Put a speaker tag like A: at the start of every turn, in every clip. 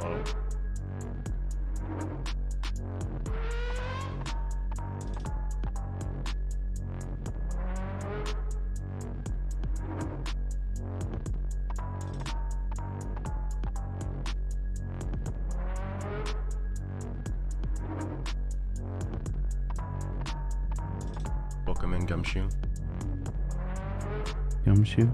A: Hello?
B: Welcome in, Gumshoe.
C: Gumshoe?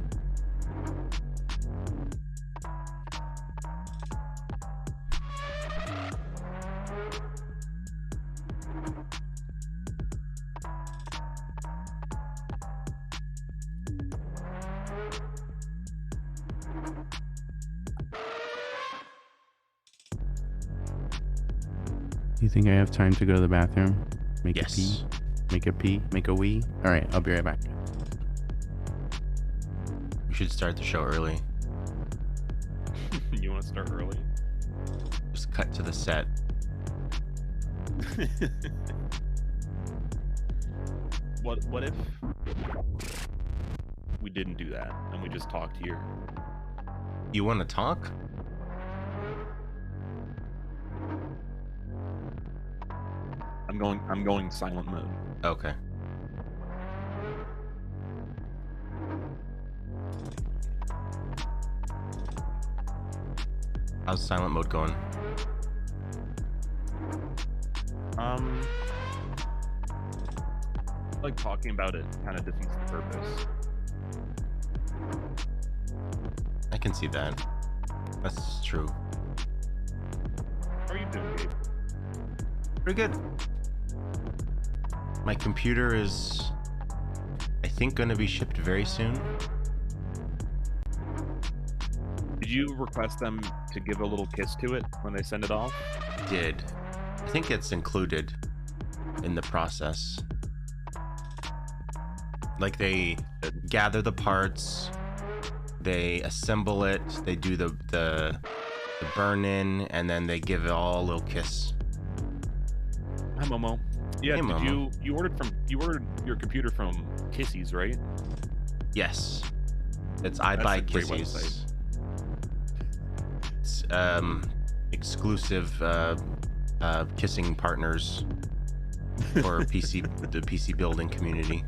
C: You think I have time to go to the bathroom? Make a pee? Make a pee? Make a wee? Alright, I'll be right back.
B: We should start the show early.
A: You want to start early?
B: Just cut to the set.
A: What if we didn't do that and we just talked here?
B: You want to talk?
A: I'm going silent mode.
B: Okay. How's silent mode going?
A: Like talking about it kind of defeats the purpose.
B: I can see that. That's true.
A: How are you doing, Gabe?
B: Pretty good. My computer is, I think, going to be shipped very soon.
A: Did you request them to give a little kiss to it when they send it off?
B: Did. I think it's included in the process. Like, they gather the parts, they assemble it, they do the burn-in, and then they give it all a little kiss.
A: Hi, Momo. Yeah,
B: hey,
A: did
B: Momo.
A: you ordered your computer from Kissies, right?
B: Yes. It's I Buy Kissies. It's exclusive kissing partners for the PC building community.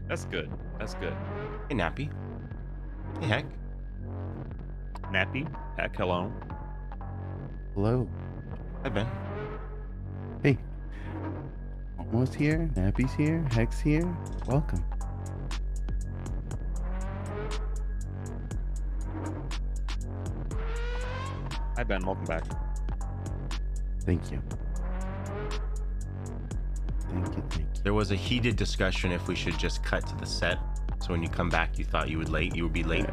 A: That's good. That's good.
B: Hey, Nappy. Hey, Heck.
A: Nappy. Heck, hello.
C: Hello.
B: Hi, Ben.
C: Hey. Almost here. Nappy's here. Heck's here. Welcome.
A: Hi, Ben. Welcome back.
C: Thank you. Thank you.
B: There was a heated discussion if we should just cut to the set, so when you come back, you thought you would be late.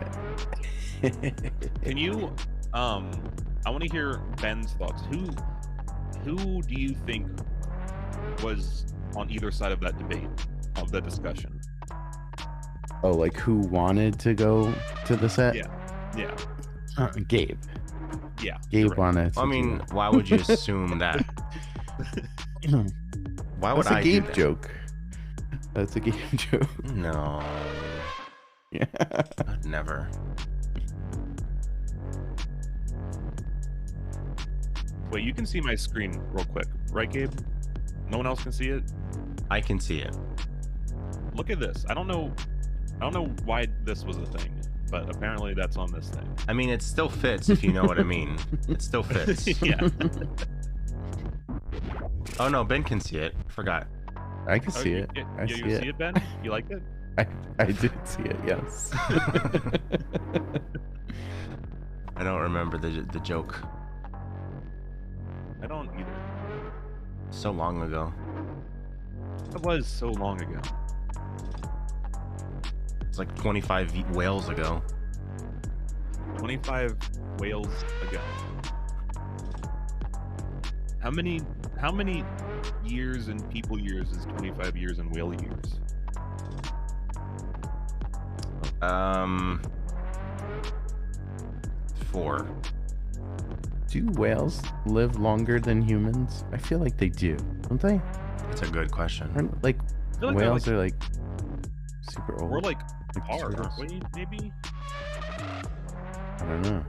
A: Can you, I want to hear Ben's thoughts. Who do you think was on either side of that debate, of that discussion?
C: Oh, like who wanted to go to the set?
A: Yeah.
C: Gabe.
A: Yeah.
C: Gabe
A: right.
C: wanted to
B: I mean, why would you assume that? Why would I do that?
C: That's a Gabe joke. That's a Gabe joke.
B: No.
C: Yeah.
B: I'd never.
A: Wait, you can see my screen real quick, right, Gabe? No one else can see it?
B: I can see it.
A: Look at this. I don't know why this was a thing, but apparently that's on this thing.
B: I mean, it still fits, if you know what I mean. It still fits.
A: Yeah.
B: Oh no, Ben can see it. Forgot.
C: I can see it.
A: You see it, Ben? You liked it?
C: I did see it, yes.
B: I don't remember the joke.
A: I don't either.
B: So long ago.
A: That was so long ago.
B: It's like 25 whales ago.
A: 25 whales ago. How many years in people years is 25 years in whale years?
B: 4.
C: Do whales live longer than humans? I feel like they do, don't they?
B: That's a good question.
C: Aren't, like,
A: I feel like
C: whales are like super old.
A: We're like
C: Like
A: hard,
C: turtles.
A: aren't we? Maybe.
C: I don't know.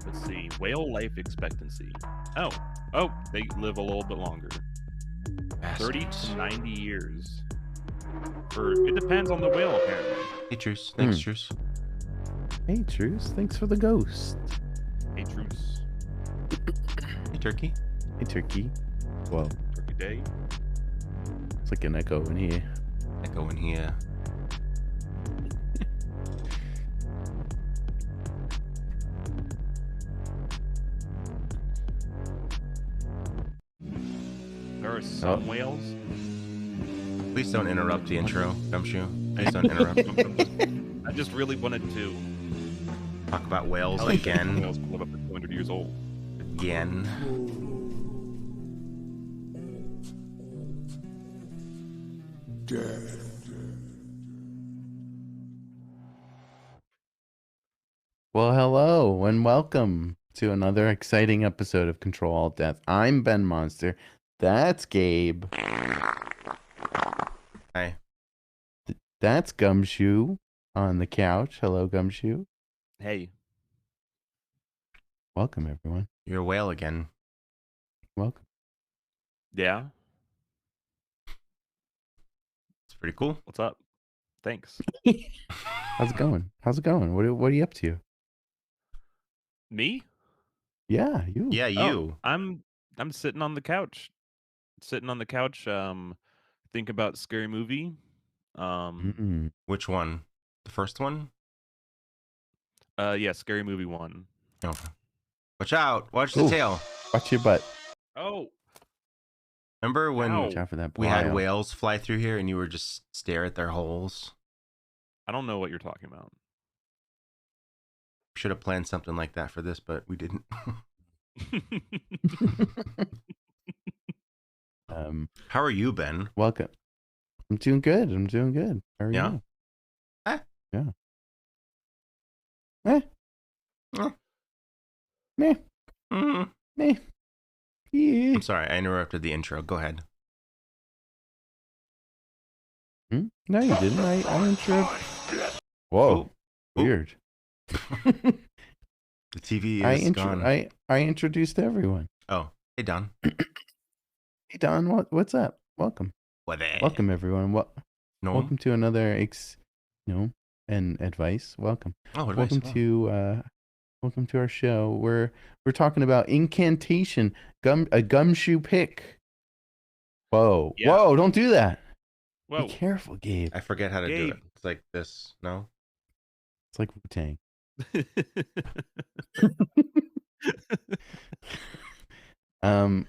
A: Let's see. Whale life expectancy. Oh, they live a little bit longer. 30
B: Bastards.
A: to 90 years. It depends on the whale, apparently.
B: Hey, Truce. Thanks, Truce.
C: Hey, Truce. Thanks for the ghost.
A: Hey, truce.
B: Hey, Turkey.
C: Hey, Turkey. Whoa.
A: Turkey day.
C: It's like an echo in here.
B: Echo in here.
A: There are some whales.
B: Please don't interrupt the intro, Gumshoe. Please don't interrupt.
A: I just really wanted to
B: Talk about whales
A: tell you that
B: again.
A: whales can live up to 200 years old.
B: Again.
C: Well, hello and welcome to another exciting episode of ControlAltDeath. I'm Ben Monster. That's Gabe.
B: Hi.
C: That's Gumshoe on the couch. Hello, Gumshoe.
A: Hey.
C: Welcome, everyone.
B: You're a whale again.
C: Welcome.
A: Yeah?
B: It's pretty cool.
A: What's up? Thanks.
C: How's it going? How's it going? What are you up to?
A: Me?
C: Yeah, you.
B: Yeah, you.
A: Oh, I'm sitting on the couch. Think about scary movie.
B: Which one? The first one?
A: Yeah, scary movie 1.
B: Oh. Watch out. Watch the
C: Ooh.
B: tail.
C: Watch your butt.
A: Oh,
B: Remember when
A: Ow.
C: Watch out for that
B: we had
C: bile.
B: whales fly through here and you were just stare at their holes?
A: I don't know what you're talking about.
B: Should have planned something like that for this, but we didn't. How are you, Ben?
C: Welcome. I'm doing good. How are
B: Yeah?
C: you?
B: Eh.
C: Yeah. Eh.
B: Eh.
C: Meh.
B: Mm.
C: Meh. Yeah.
B: I'm sorry, I interrupted the intro. Go ahead.
C: No, you didn't. I interrupted. Whoa.
B: Oh.
C: Weird.
B: The TV is gone.
C: I introduced everyone.
B: Oh, hey, Don.
C: Hey, Don. What's up? Welcome. Welcome, everyone.
B: No.
C: Welcome to another and advice. Welcome.
B: Oh,
C: Welcome to our show. We're talking about Incantation, a Gumshoe pick. Whoa.
A: Yeah.
C: Whoa, don't do that.
A: Whoa.
C: Be careful, Gabe.
B: I forget how to do
A: Gabe.
B: it. It's like this. No?
C: It's like Wu-Tang.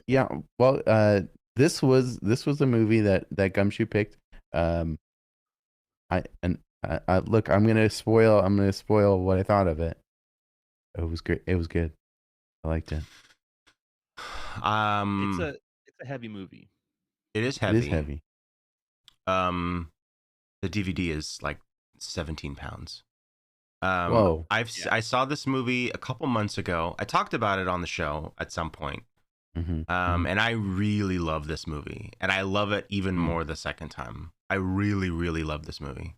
C: Yeah, well, this was a movie that Gumshoe picked. Look, I'm gonna spoil what I thought of it. It was great. It was good. I liked it.
A: It's a heavy movie.
B: It is heavy.
C: It is heavy.
B: The DVD is like 17 pounds.
C: Whoa.
B: I saw this movie a couple months ago. I talked about it on the show at some point. And I really love this movie, and I love it even more the second time. I really, really love this movie.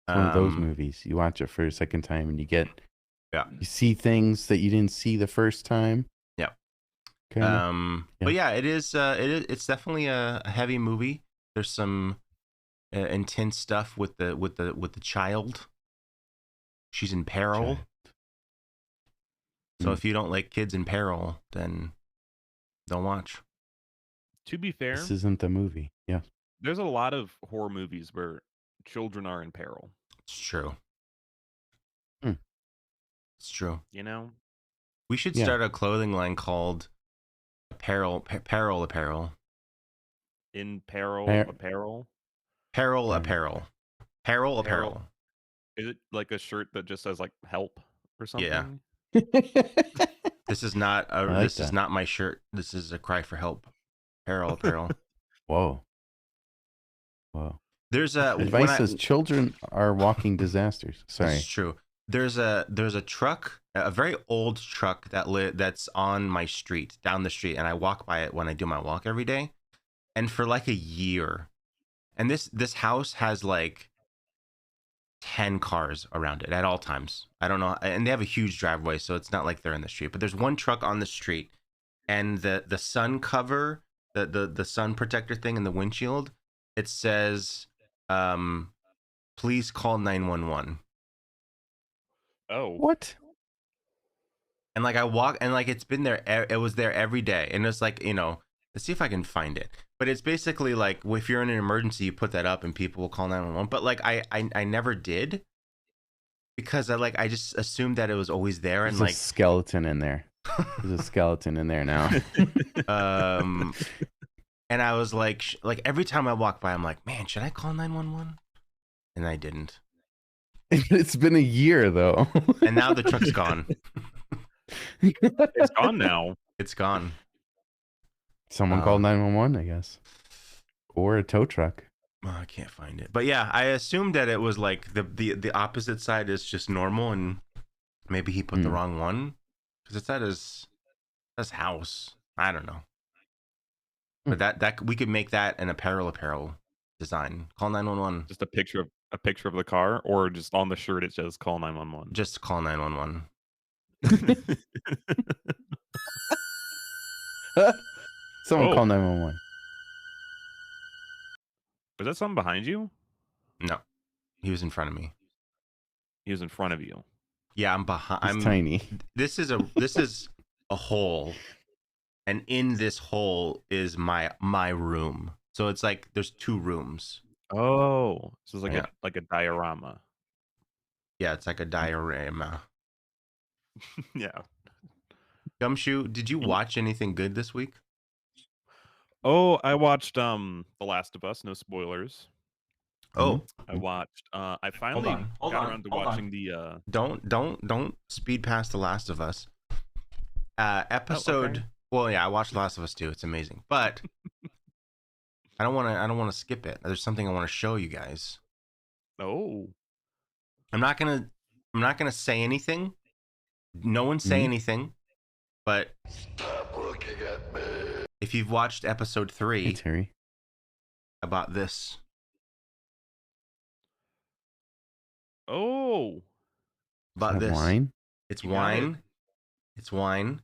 C: It's one of those movies you watch it for a second time, and you see things that you didn't see the first time.
B: Yeah.
C: Kinda.
B: But yeah, it's definitely a heavy movie. There's some intense stuff with the child. She's in peril. So if you don't like kids in peril, then don't watch.
A: To be fair,
C: This isn't the movie. Yeah.
A: there's a lot of horror movies where children are in peril.
B: It's true. It's true.
A: You know?
B: We should start a clothing line called Peril Apparel.
A: In peril, apparel.
B: Peril Apparel. Peril Apparel.
A: Is it like a shirt that just says like help or something?
B: Yeah. This is not is not my shirt. This is a cry for help. Peril Apparel.
C: Whoa.
B: There's a
C: advice says children are walking disasters. Sorry.
B: That's true. There's a truck, a very old truck that's on my street, down the street, and I walk by it when I do my walk every day. And for like a year, and this house has like 10 cars around it at all times. I don't know. And they have a huge driveway, so it's not like they're in the street. But there's one truck on the street, and the sun cover, the sun protector thing in the windshield, it says, please call 911.
A: Oh.
C: What?
B: And like I walk, and like it's been there, it was there every day. And it's like, let's see if I can find it. But it's basically like, if you're in an emergency, you put that up and people will call 911. But like I never did, because I just assumed that it was always there.
C: There's
B: And like
C: a skeleton in there. There's a skeleton in there now.
B: And I was like every time I walk by, I'm like, man, should I call 911? And I didn't.
C: It's been a year though.
B: And now the truck's gone.
A: It's gone now.
B: It's gone.
C: Someone called 911, I guess, or a tow truck.
B: I can't find it. But yeah, I assumed that it was like the opposite side is just normal, and maybe he put the wrong one, because it's at his house. I don't know. But that we could make that an apparel design. Call 911.
A: Just a picture of the car, or just on the shirt it says call 911.
B: Just call 911.
C: Someone call 911.
A: Was that something behind you?
B: No, he was in front of me.
A: He was in front of you.
B: Yeah, I'm behind.
C: He's tiny.
B: This is a hole, and in this hole is my room. So it's like there's 2 rooms.
A: Oh, so it's like a diorama.
B: Yeah, it's like a diorama.
A: Yeah.
B: Gumshoe, did you watch anything good this week?
A: Oh, I watched The Last of Us. No spoilers.
B: Oh,
A: I watched. I finally got around to watching the.
B: Don't speed past The Last of Us. Episode.
A: Okay.
B: Well, yeah, I watched The Last of Us too. It's amazing, but I don't want to skip it. There's something I want to show you guys.
A: Oh.
B: I'm not gonna say anything. No one say anything. But stop looking at me. If you've watched episode 3,
C: hey, Terry,
B: about this.
A: Oh.
B: About this.
C: Wine?
B: It's wine. It's wine.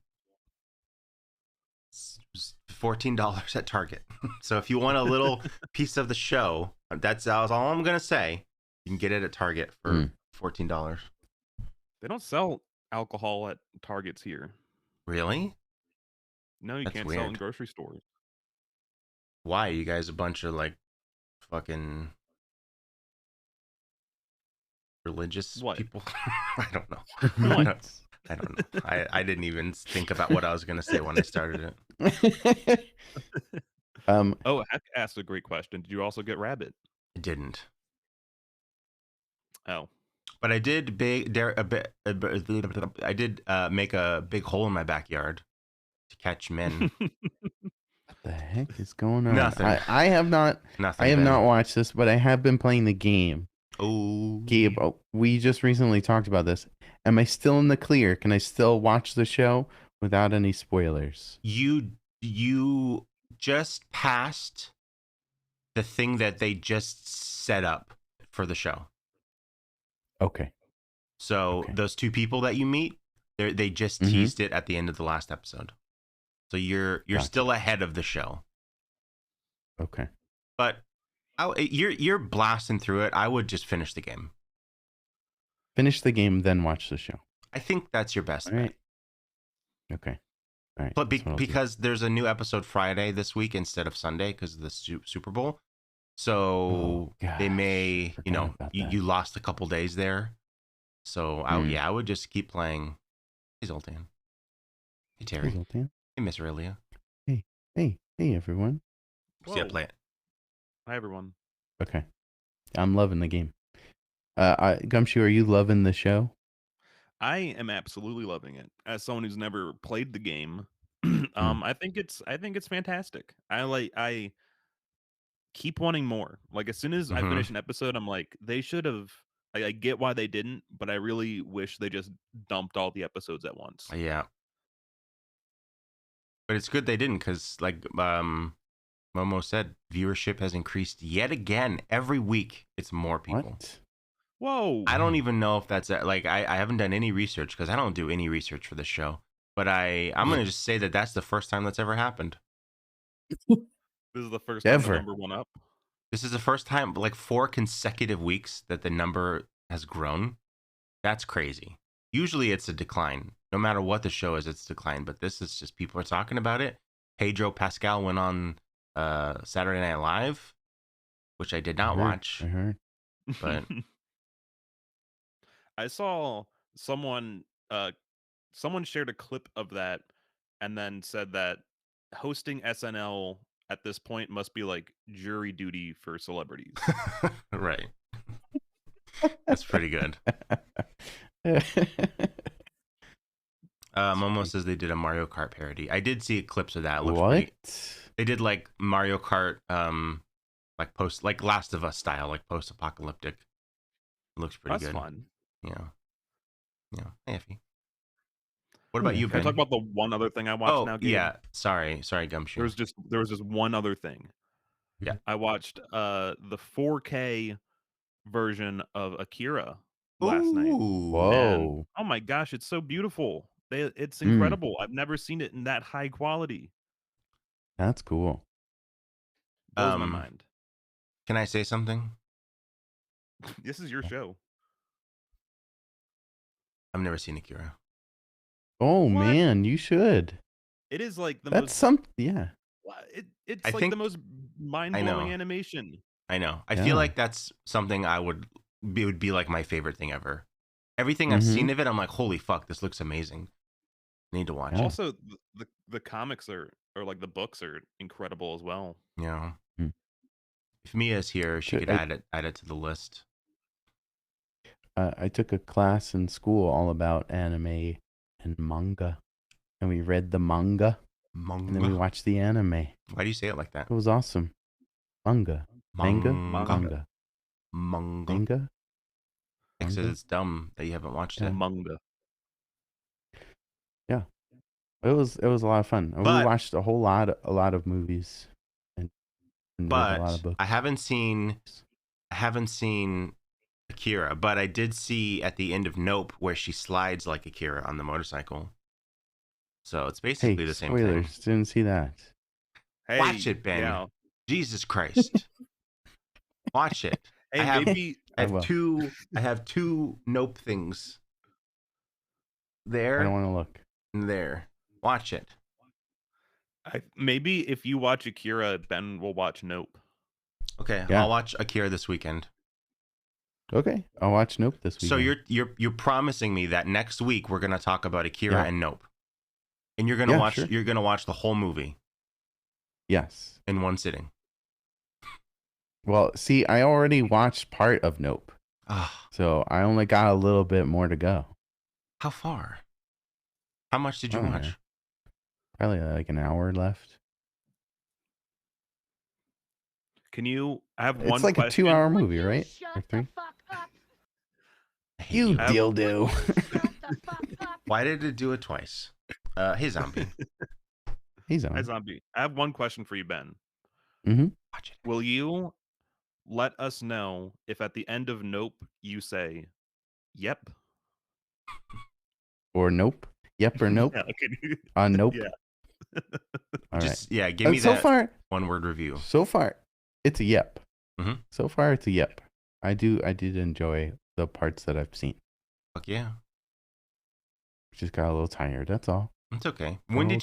B: It's $14 at Target. So if you want a little piece of the show, that's all I'm gonna say. You can get it at Target for $14.
A: They don't sell alcohol at Targets here.
B: Really?
A: No, you can't sell in grocery stores.
B: Why? You guys a bunch of like fucking religious people? I don't know. I don't know. I didn't even think about what I was gonna say when I started it.
A: Oh, Heck asked a great question. Did you also get rabbit?
B: I didn't.
A: Oh.
B: But I did I did make a big hole in my backyard to catch men.
C: What the heck is going on?
B: Nothing.
C: I have not.
B: Nothing.
C: I have not watched this, but I have been playing the game.
B: Oh,
C: Gabe, we just recently talked about this. Am I still in the clear? Can I still watch the show without any spoilers?
B: You just passed the thing that they just set up for the show.
C: Okay.
B: So those 2 people that you meet, they just teased it at the end of the last episode. So you're still ahead of the show.
C: Okay.
B: But you're blasting through it. I would just finish the game.
C: Finish the game, then watch the show.
B: I think that's your best bet.
C: Okay. All right.
B: But because there's a new episode Friday this week instead of Sunday because of the Super Bowl. So they may, you lost a couple days there. So I would just keep playing. Hey, Zoltan. Hey, Terry.
C: Hey, Zoltan.
B: Hey, Miss Aurelia.
C: Hey, everyone.
B: See ya, play it.
A: Hi, everyone.
C: Okay. I'm loving the game. Gumshoe, are you loving the show?
A: I am absolutely loving it. As someone who's never played the game, I think it's fantastic. I keep wanting more. Like as soon as I finish an episode, I'm like, they should have. I get why they didn't, but I really wish they just dumped all the episodes at once.
B: Yeah. But it's good they didn't, because like Momo said, viewership has increased yet again. Every week, it's more people.
C: What?
A: Whoa.
B: I don't even know if that's like I haven't done any research because I don't do any research for this show. But I'm gonna just say that that's the first time that's ever happened.
A: This is the first time the
C: Ever.
A: number went up.
B: This is the first time, like 4 consecutive weeks, that the number has grown. That's crazy. Usually it's a decline. No matter what the show is, it's decline. But this is just people are talking about it. Pedro Pascal went on Saturday Night Live, which I did not watch.
C: I heard.
B: But
A: I saw someone someone shared a clip of that and then said that hosting SNL at this point must be like jury duty for celebrities.
B: right. That's pretty good. Momo says they did a Mario Kart parody. I did see clips of that. It looks pretty. They did like Mario Kart, like Last of Us style, like post-apocalyptic. It looks pretty good.
A: That's fun.
B: Yeah. Hey, Effie. What about you,
A: Can
B: Ben?
A: I talk about the one other thing I watched now, Gabe?
B: Yeah. Sorry, Gumshoe.
A: There was just one other thing.
B: Yeah.
A: I watched the 4K version of Akira last night.
C: Whoa.
A: And, oh my gosh, it's so beautiful. It's incredible. I've never seen it in that high quality.
C: That's cool.
A: Blows my mind.
B: Can I say something?
A: This is your show.
B: I've never seen Akira.
C: Oh man, you should.
A: It is like the
C: most. Yeah.
A: It's like the most mind-blowing animation.
B: I know. I feel like that's something would be like my favorite thing ever. Everything I've seen of it, I'm like, holy fuck, this looks amazing. Need to watch it.
A: Also, the comics or like the books are incredible as well.
B: Yeah. If Mia's here, she could add it to the list.
C: I took a class in school all about anime and manga, and we read the manga. And then we watched the anime.
B: Why do you say it like that?
C: It was awesome. Manga.
B: Manga. It says it's dumb that you haven't watched it.
A: Manga.
C: Yeah. It was a lot of fun. We watched a lot of movies and read a lot of books.
B: I haven't seen Akira, but I did see at the end of Nope where she slides like Akira on the motorcycle. So it's basically the same thing.
C: Didn't see that.
B: Hey, watch it, Ben. Yeah. Jesus Christ. Watch it.
A: Hey,
B: I have two Nope things. There.
C: I don't want to look.
B: There. Watch it.
A: Maybe if you watch Akira, Ben will watch Nope.
B: Okay, yeah. I'll watch Akira this weekend.
C: Okay, I'll watch Nope this weekend.
B: So you're promising me that next week we're gonna talk about Akira and Nope, and you're gonna watch you're gonna watch the whole movie.
C: Yes.
B: In one sitting.
C: Well, see, I already watched part of Nope, so I only got a little bit more to go.
B: How far? How much did you watch?
C: Probably like an hour left.
A: Can you have one?
C: It's like a 2-hour movie, right? Or 3? You dildo.
B: Why did it do it twice? Hey, Zombie.
C: Hey, Zombie.
A: Hi, Zombie. I have one question for you, Ben.
B: Watch it.
A: Will you let us know if at the end of Nope you say, "Yep,"
C: or "Nope"? Yep or nope? Nope.
A: Yeah.
C: All
B: right.
C: Yeah,
B: give me that one-word review.
C: So far, it's a yep. So far, it's a yep. I did enjoy the parts that I've seen.
B: Fuck yeah.
C: Just got a little tired. That's all.
B: It's okay. When did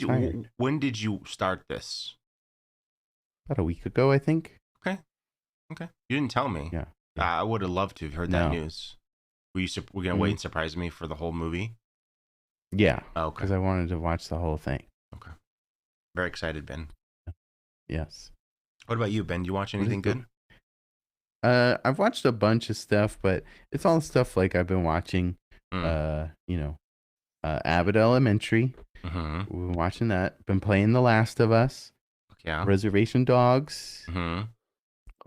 B: you start this?
C: About a week ago, I think.
B: Okay. You didn't tell me.
C: Yeah.
B: I would have loved to have heard that news. Were gonna wait and surprise me for the whole movie?
C: Yeah.
B: Oh, okay.
C: Because I wanted to watch the whole thing.
B: Okay. Very excited, Ben.
C: Yes.
B: What about you, Ben? Do you watch anything good?
C: I've watched a bunch of stuff, but it's all stuff like I've been watching. Abbott Elementary. We've been watching that. Been playing The Last of Us.
B: Yeah.
C: Reservation Dogs.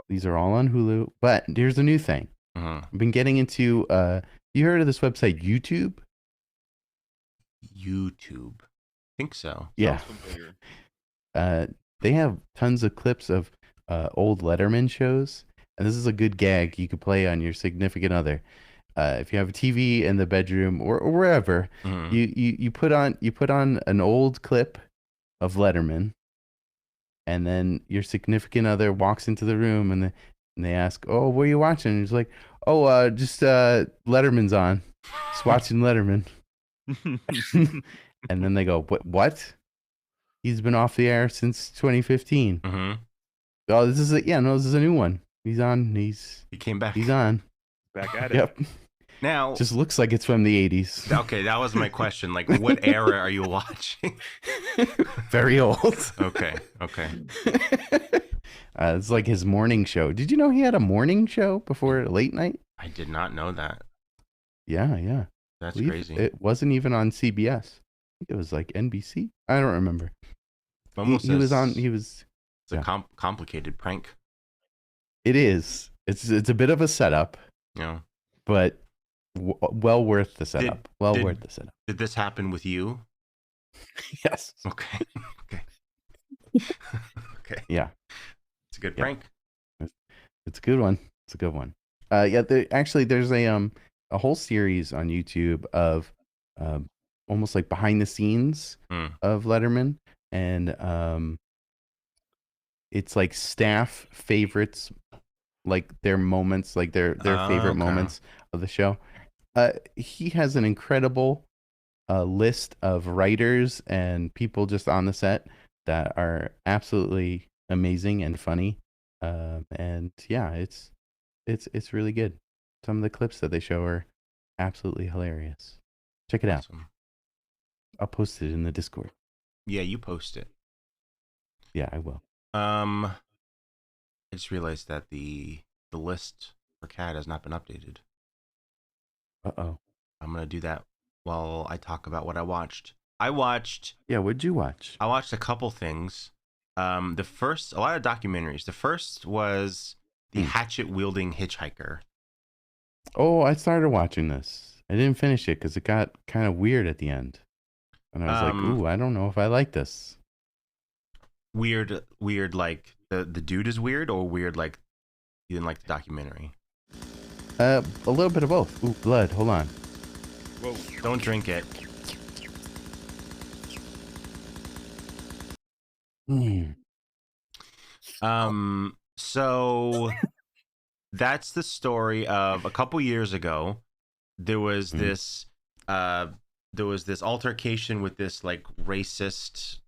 C: These are all on Hulu. But here's the new thing. I've been getting into. You heard of this website, YouTube?
B: YouTube. I think so.
C: Yeah. They have tons of clips of old Letterman shows, and this is a good gag you could play on your significant other. If you have a TV in the bedroom or wherever, you put on an old clip of Letterman, and then your significant other walks into the room, and they ask, "Oh, what are you watching?" And he's like, "Oh, just Letterman's on. Just watching Letterman." And then they go, "What? He's been off the air since 2015." Oh, this is this is a new one. He's on. He
B: came back.
C: He's on.
A: Back at it.
C: Yep.
B: Now,
C: just looks like it's from the 80s.
B: Okay, that was my question. Like, what era are you watching?
C: Very old.
B: Okay.
C: It's like his morning show. Did you know he had a morning show before late night?
B: I did not know that.
C: Yeah.
B: That's crazy.
C: It wasn't even on CBS. I think it was like NBC. I don't remember. He was on. It's
B: a complicated prank.
C: It is. It's a bit of a setup.
B: Yeah.
C: But well worth the setup. Worth the setup.
B: Did this happen with you?
C: Yes.
B: Okay.
C: Yeah.
B: It's a good prank.
C: It's a good one. There's a whole series on YouTube of almost like behind the scenes of Letterman, and it's like staff favorites, like their moments, like their favorite moments of the show. He has an incredible list of writers and people just on the set that are absolutely amazing and funny. And yeah, it's really good. Some of the clips that they show are absolutely hilarious. Check it out. I'll post it in the Discord.
B: Yeah, you post it.
C: Yeah, I will.
B: I just realized that the list for Cat has not been updated.
C: Uh-oh.
B: I'm gonna do that while I talk about what I watched.
C: Yeah, what'd you watch?
B: I watched a couple things. A lot of documentaries. The first was the hatchet-wielding hitchhiker.
C: Oh, I started watching this. I didn't finish it because it got kind of weird at the end. And I was like, ooh, I don't know if I like this.
B: Weird, like the dude is weird, or weird like you didn't like the documentary?
C: A little bit of both. Ooh, blood. Hold on.
B: Whoa. Don't drink it. So that's the story of a couple years ago. There was this altercation with this like racist,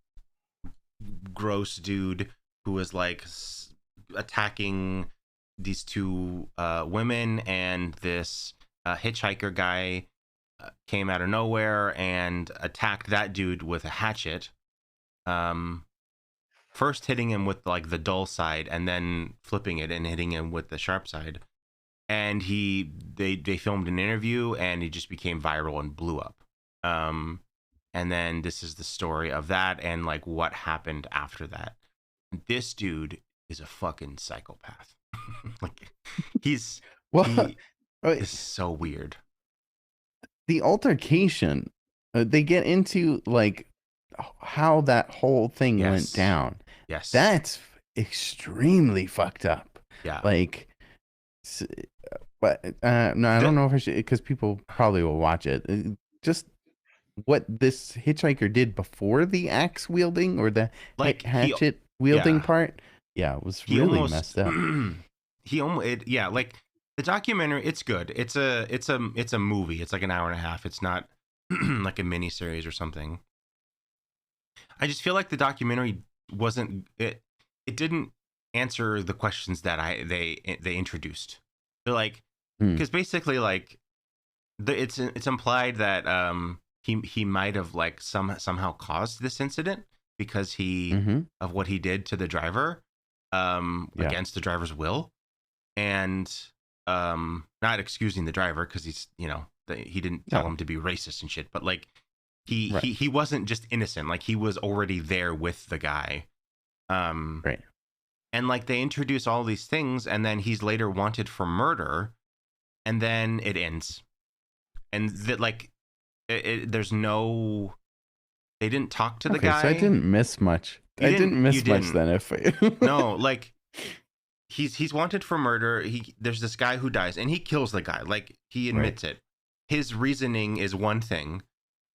B: gross dude who was like attacking these two women, and this hitchhiker guy came out of nowhere and attacked that dude with a hatchet. First hitting him with like the dull side, and then flipping it and hitting him with the sharp side. And they filmed an interview, and he just became viral and blew up. And then this is the story of that and like what happened after that. This dude is a fucking psychopath. Like he's so weird.
C: The altercation, they get into like how that whole thing went down.
B: Yes,
C: that's extremely fucked up.
B: Yeah,
C: like, but no, I don't know if I should, because people probably will watch it. Just what this hitchhiker did before the axe wielding or the hatchet wielding part, it was really messed up.
B: Like the documentary, it's good. It's a movie. It's like an hour and a half. It's not like a mini series or something. I just feel like the documentary it didn't answer the questions that they introduced. They're like, because basically like it's implied that he might have like somehow caused this incident because of what he did to the driver against the driver's will, and not excusing the driver because he's he didn't tell him to be racist and shit, but like he wasn't just innocent, like he was already there with the guy.
C: Right.
B: And like they introduce all these things, and then he's later wanted for murder, and then it ends. And that like there's no, they didn't talk to the guy.
C: So I didn't miss much. I didn't miss much then. If
B: no, like he's wanted for murder. There's this guy who dies, and he kills the guy. Like, he admits it. His reasoning is one thing,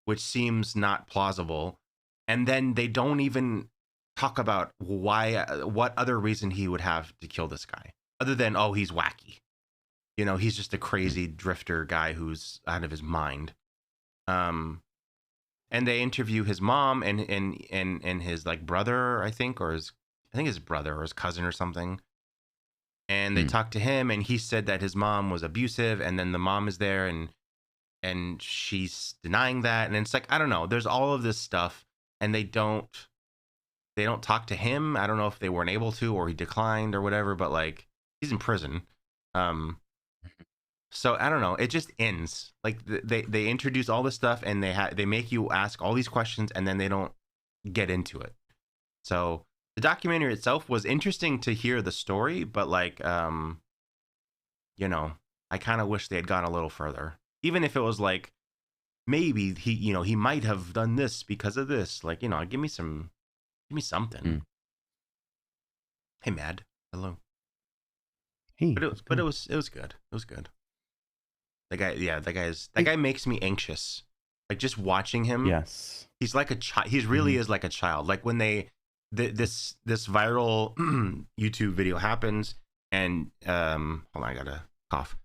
B: which seems not plausible, and then they don't even talk about what other reason he would have to kill this guy, other than, oh, he's wacky. You know, he's just a crazy drifter guy who's out of his mind. And they interview his mom and his like brother, I think his brother or his cousin or something. And they talk to him, and he said that his mom was abusive, and then the mom is there, and she's denying that, and it's like, I don't know. There's all of this stuff, and they don't talk to him. I don't know if they weren't able to, or he declined, or whatever. But like, he's in prison. So I don't know. It just ends. Like, they introduce all this stuff, and they make you ask all these questions, and then they don't get into it. So the documentary itself was interesting to hear the story, but like, you know, I kind of wish they had gone a little further. Even if it was like, maybe he might have done this because of this. Like, you know, give me something. Hey, Mad. Hello.
C: Hey.
B: But it was good. It was good. That guy makes me anxious. Like, just watching him.
C: Yes.
B: He's like a child. He really is like a child. Like, when this viral YouTube video happens, and hold on, I gotta cough.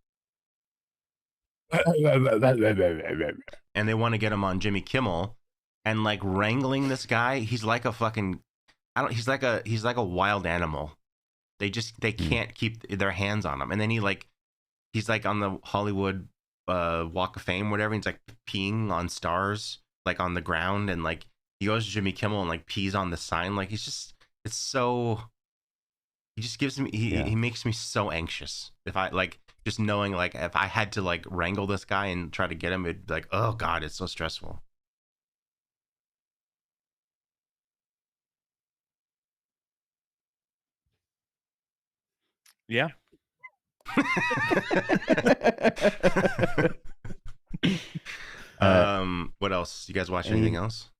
B: And they want to get him on Jimmy Kimmel, and like wrangling this guy. He's like a fucking, he's like a wild animal. They can't keep their hands on him. And then he's like on the Hollywood Walk of Fame, whatever. He's like peeing on stars, like on the ground, and like he goes to Jimmy Kimmel and like pees on the sign. Like, he just gives me, he makes me so anxious. If I like, just knowing, like, if I had to like wrangle this guy and try to get him, it'd be like, oh God, it's so stressful.
A: Yeah.
B: What else? You guys watch anything else?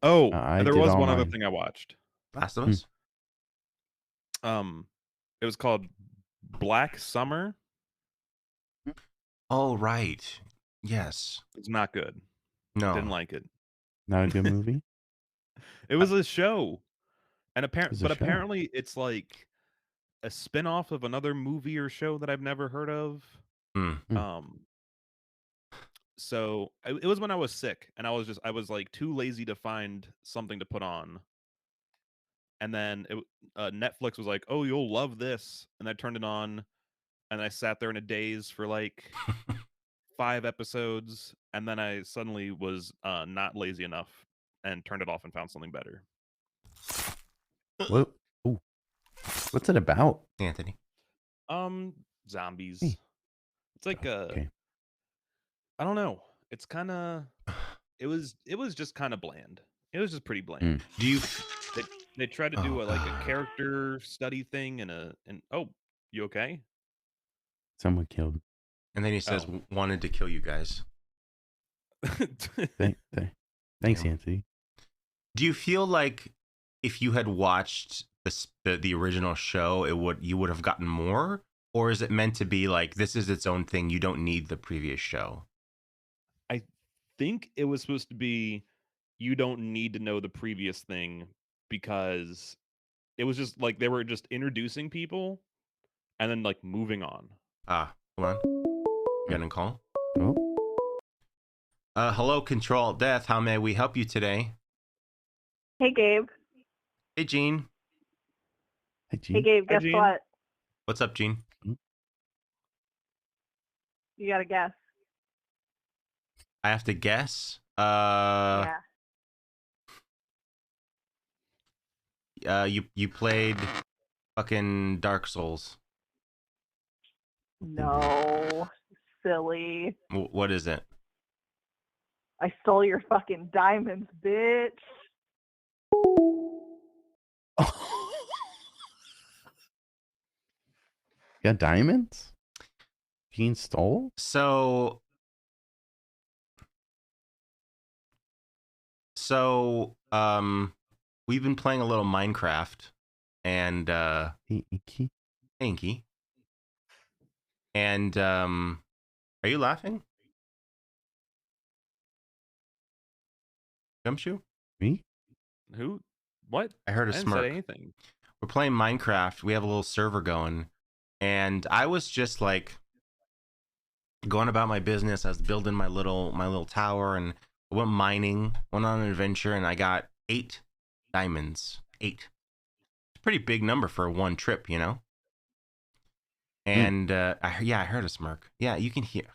A: Oh, there was one other thing I watched.
B: Last of Us?
A: It was called Black Summer.
B: Oh, right. Yes.
A: It's not good.
B: No.
A: Didn't like it.
C: Not a good movie?
A: It was a show. And apparently it's like a spin-off of another movie or show that I've never heard of. So it was when I was sick, and I was like too lazy to find something to put on. And then Netflix was like, "Oh, you'll love this," and I turned it on, and I sat there in a daze for like 5 episodes, and then I suddenly was not lazy enough and turned it off and found something better.
C: What? Ooh. What's it about,
B: Anthony?
A: Zombies.
C: Hey.
A: It's like
C: okay.
A: I don't know. It's kind of it was just kind of bland. It was just pretty bland.
B: Do you
A: they tried to do a character study thing and oh, you okay?
C: Someone killed.
B: And then he says wanted to kill you guys.
C: Thanks, Anthony.
B: Do you feel like if you had watched the original show, you would have gotten more? Or is it meant to be like, this is its own thing, you don't need the previous show?
A: I think it was supposed to be, you don't need to know the previous thing, because it was just like they were just introducing people and then like moving on.
B: Hold on. Getting a call.
C: Oh.
B: Hello, ControlAltDeath. How may we help you today?
D: Hey, Gabe.
B: Hey, Gene.
C: Hey, Gene.
D: Hey, Gabe. Guess what?
B: What's up, Gene?
D: You got to guess.
B: I have to guess?
D: Yeah.
B: You played fucking Dark Souls.
D: No. Silly.
B: What is it?
D: I stole your fucking diamonds, bitch.
C: Yeah, diamonds? Gene stole?
B: So we've been playing a little Minecraft, and
C: Inky.
B: Inky. And are you laughing? Gumshoe?
C: Me?
A: Who? What?
B: I heard a
A: I didn't say
B: smirk.
A: anything.
B: We're playing Minecraft. We have a little server going, and I was just like going about my business. I was building my little tower, and I went mining. Went on an adventure, and I got 8 diamonds. 8. It's a pretty big number for one trip, you know. And I heard a smirk. Yeah, you can hear.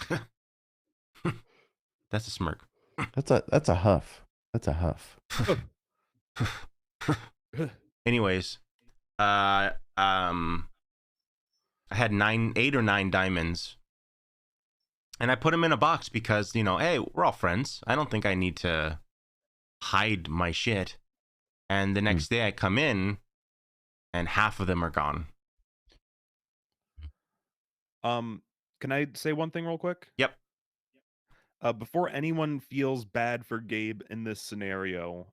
B: That's a smirk.
C: That's a huff. That's a huff.
B: Anyways, I had 8 or 9 diamonds, and I put them in a box because, you know, hey, we're all friends. I don't think I need to hide my shit. And the next day I come in, and half of them are gone.
A: Can I say one thing real quick?
B: Yep.
A: Before anyone feels bad for Gabe in this scenario,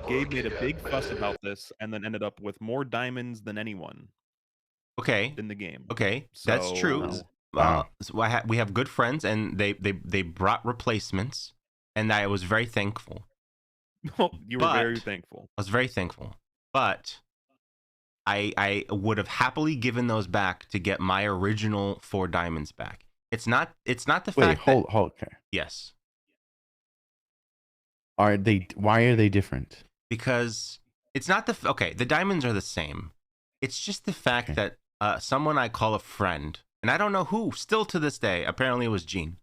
A: Gabe made a big fuss about this and then ended up with more diamonds than anyone.
B: Okay.
A: In the game.
B: Okay,
A: so,
B: that's true.
C: Wow.
B: So we have good friends, and they brought replacements, and I was very thankful.
A: You were very thankful.
B: I was very thankful, but I would have happily given those back to get my original 4 diamonds back. It's not the fact.
C: Wait, hold. Okay.
B: Yes.
C: Why are they different?
B: Because it's not the diamonds are the same. It's just the fact that someone I call a friend, and I don't know who, still to this day, apparently it was Gene,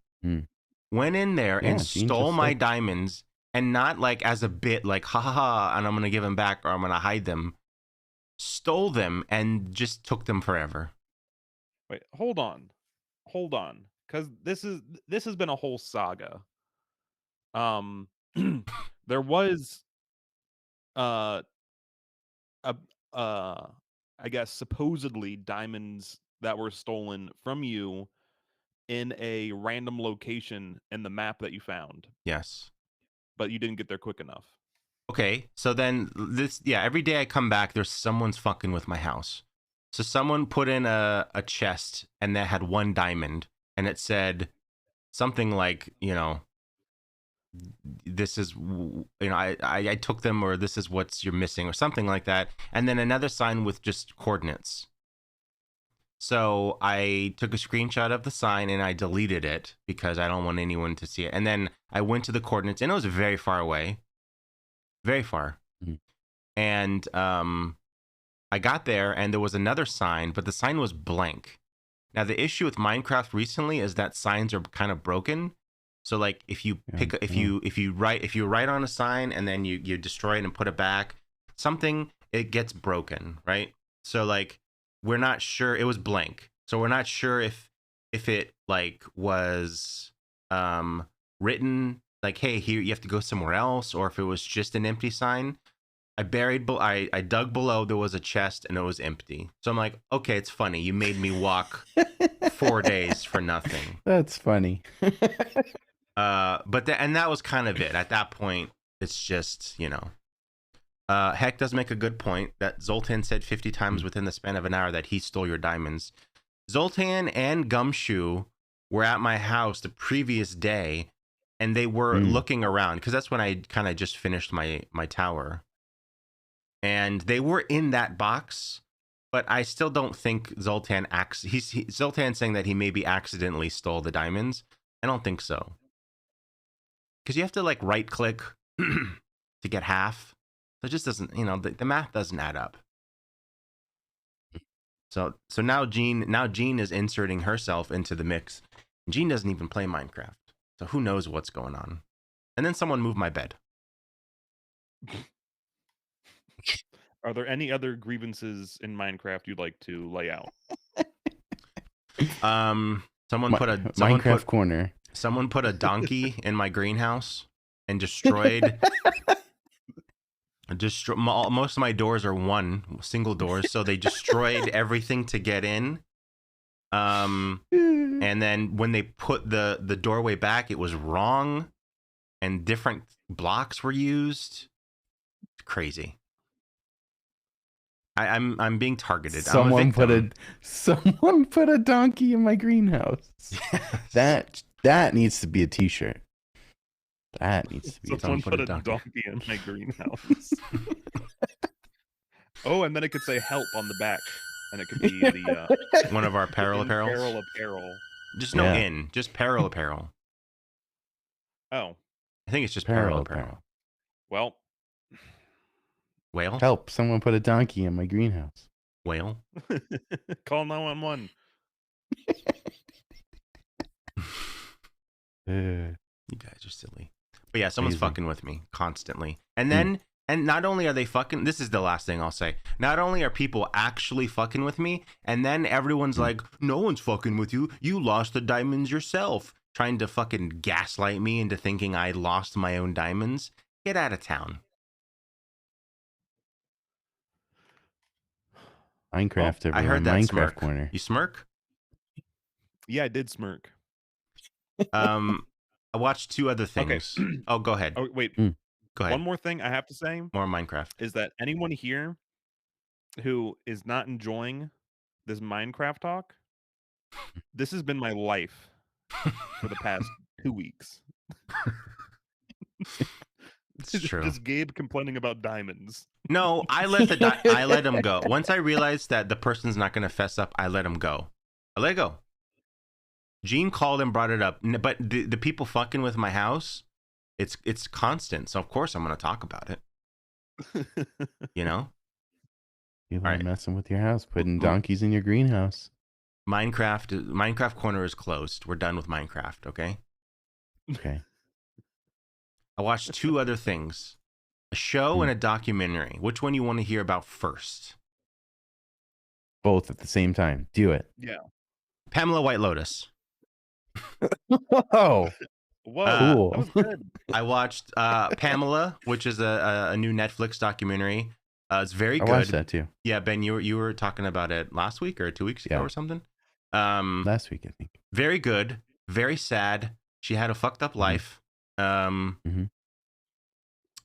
B: went in there and stole my diamonds, and not like as a bit, like ha ha ha, and I'm gonna give them back or I'm gonna hide them. Stole them and just took them forever.
A: Wait, hold on, because this has been a whole saga. There was I guess supposedly diamonds that were stolen from you in a random location in the map that you found.
B: Yes.
A: But you didn't get there quick enough.
B: Okay, so then every day I come back, there's someone's fucking with my house. So someone put in a chest, and that had 1 diamond, and it said something like, you know, this is, you know, I took them, or this is what's you're missing, or something like that. And then another sign with just coordinates. So I took a screenshot of the sign and I deleted it because I don't want anyone to see it. And then I went to the coordinates, and it was very far away. Very far. And I got there, and there was another sign, but the sign was blank. Now the issue with Minecraft recently is that signs are kind of broken. So like if you if you write on a sign and then you destroy it and put it back, it gets broken, right? So like we're not sure, it was blank. So we're not sure if it like was written like, hey, here you have to go somewhere else, or if it was just an empty sign. I dug below, there was a chest, and it was empty. So I'm like, okay, it's funny. You made me walk 4 days for nothing.
C: That's funny.
B: But that was kind of it. At that point, it's just, you know. Heck does make a good point that Zoltan said 50 times within the span of an hour that he stole your diamonds. Zoltan and Gumshoe were at my house the previous day, and they were looking around because that's when I kind of just finished my tower. And they were in that box, but I still don't think Zoltan Zoltan's saying that he maybe accidentally stole the diamonds. I don't think so. Because you have to like right click to get half. So it just doesn't, you know, the math doesn't add up. So now Jean is inserting herself into the mix. Jean doesn't even play Minecraft. So who knows what's going on. And then someone moved my bed.
A: Are there any other grievances in Minecraft you'd like to lay out?
B: Someone put a donkey in my greenhouse and destroyed. Most of my doors are single doors, so they destroyed everything to get in. And then when they put the doorway back, it was wrong, and different blocks were used. It's crazy. I'm being targeted.
C: Someone put a donkey in my greenhouse.
B: Yes.
C: That needs to be a T-shirt. That needs to be.
A: Someone put a donkey in my greenhouse. Oh, and then it could say "help" on the back, and it could be the
B: one of our peril apparels.
A: Peril apparel.
B: Just no in, just peril apparel.
A: Oh,
B: I think it's just peril apparel.
A: Well,
B: whale.
C: Help! Someone put a donkey in my greenhouse.
B: Whale.
A: Call 911.
B: You guys are silly. But yeah, someone's fucking with me constantly. And then, and not only are they fucking, this is the last thing I'll say. Not only are people actually fucking with me, and then everyone's like, no one's fucking with you. You lost the diamonds yourself. Trying to fucking gaslight me into thinking I lost my own diamonds. Get out of town.
C: Minecraft, everyone.
B: I heard that
C: Minecraft
B: smirk.
C: corner.
B: You smirk?
A: Yeah, I did smirk.
B: I watched 2 other things. Okay. Oh, go ahead.
A: Oh, wait.
B: Go ahead.
A: One more thing I have to say.
B: More Minecraft.
A: Is that anyone here who is not enjoying this Minecraft talk, this has been my life for the past 2 weeks.
B: It's true.
A: Just Gabe complaining about diamonds.
B: No, I let him go. Once I realized that the person's not going to fess up, I let him go. I let it go. Gene called and brought it up, but the people fucking with my house, it's constant. So of course I'm going to talk about it. You know?
C: People are messing with your house, putting donkeys in your greenhouse.
B: Minecraft corner is closed. We're done with Minecraft, okay?
C: Okay.
B: I watched 2 other things. A show and a documentary. Which one you want to hear about first?
C: Both at the same time. Do it.
A: Yeah.
B: Pamela White Lotus.
C: Oh.
A: Whoa.
C: Cool.
A: That was good.
B: I watched Pamela, which is a new Netflix documentary. It's very good.
C: I watched that too.
B: Yeah, Ben, you were talking about it last week or 2 weeks ago or something.
C: Last week, I think.
B: Very good. Very sad. She had a fucked up life.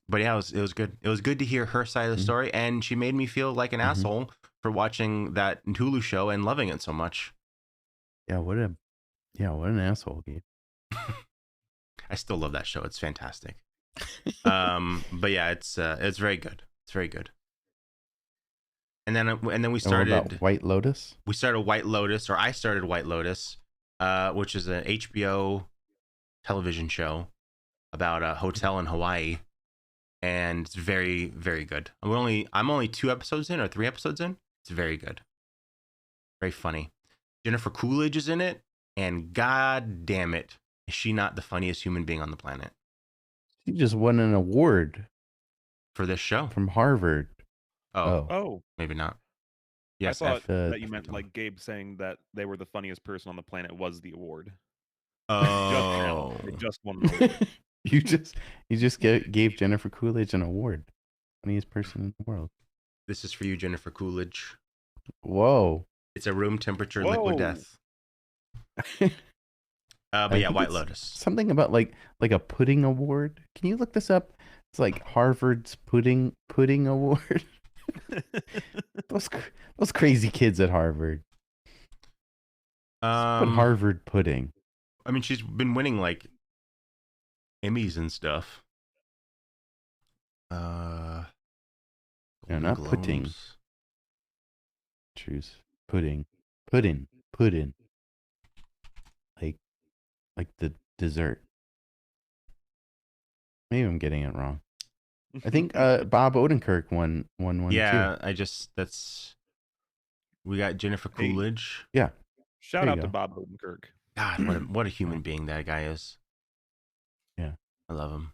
B: But yeah, it was good. It was good to hear her side of the story, and she made me feel like an asshole for watching that Hulu show and loving it so much.
C: Yeah, what an asshole, Gabe.
B: I still love that show. It's fantastic. But yeah, it's very good. It's very good. And then we started
C: about White Lotus.
B: We started White Lotus, or I started White Lotus, which is an HBO television show about a hotel in Hawaii, and it's very, very good. I'm only 2 episodes in or 3 episodes in. It's very good, very funny. Jennifer Coolidge is in it, and god damn it, is she not the funniest human being on the planet?
C: She just won an award
B: for this show
C: from Harvard.
B: Oh, maybe not. Yes,
A: I thought that you meant like Gabe saying that they were the funniest person on the planet was the award.
B: Oh,
A: they just won the award.
C: you just gave Jennifer Coolidge an award, funniest person in the world.
B: This is for you, Jennifer Coolidge.
C: Whoa!
B: It's a room temperature liquid death. But yeah, White Lotus. Something
C: about like a pudding award. Can you look this up? It's like Harvard's pudding award. those crazy kids at Harvard. Put Harvard pudding.
B: I mean, she's been winning like Emmys and stuff.
C: No, not
B: Globes.
C: pudding. Choose pudding. Pudding. Like the dessert. Maybe I'm getting it wrong. I think Bob Odenkirk won
B: yeah,
C: too.
B: We got Jennifer Coolidge.
C: Yeah.
A: Shout out to Bob Odenkirk.
B: God, what a human being that guy is.
C: Yeah.
B: I love him.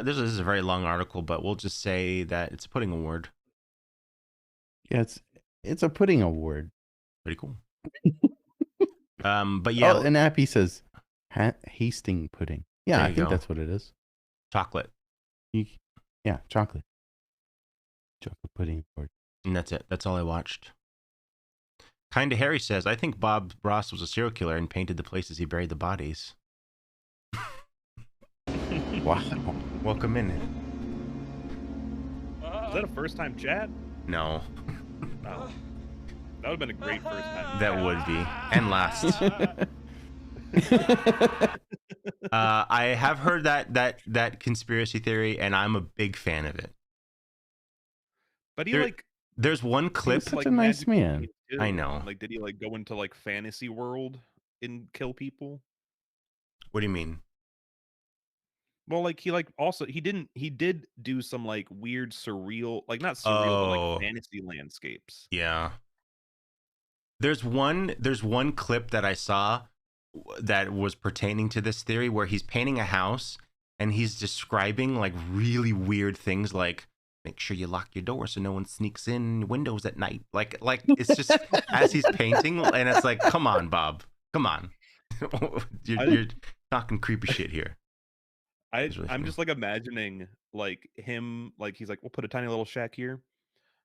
B: This is a very long article, but we'll just say that it's a pudding award.
C: Yeah, it's a pudding award.
B: Pretty cool. But yeah.
C: Oh, and Appy says Hastings pudding. Yeah, I think that's what it is.
B: Chocolate.
C: Yeah, chocolate. Chocolate pudding award.
B: And that's it. That's all I watched. Kinda Harry says, I think Bob Ross was a serial killer and painted the places he buried the bodies.
C: Wow.
B: Welcome in.
A: Is that a first time chat?
B: No.
A: Oh. That would have been a great first time.
B: That would be. And last. I have heard that conspiracy theory, and I'm a big fan of it.
A: But he
B: there's one
C: He
B: clip.
C: was such a nice man.
B: I know.
A: Like, did he like go into like fantasy world and kill people?
B: What do you mean?
A: Well, like he did do some like weird surreal, like not surreal, but like fantasy landscapes.
B: Yeah. There's one clip that I saw that was pertaining to this theory where he's painting a house and he's describing like really weird things like make sure you lock your door so no one sneaks in windows at night. Like it's just as he's painting, and it's like, come on, Bob. Come on. you're talking creepy shit here.
A: I'm just like imagining like him, like he's like, we'll put a tiny little shack here.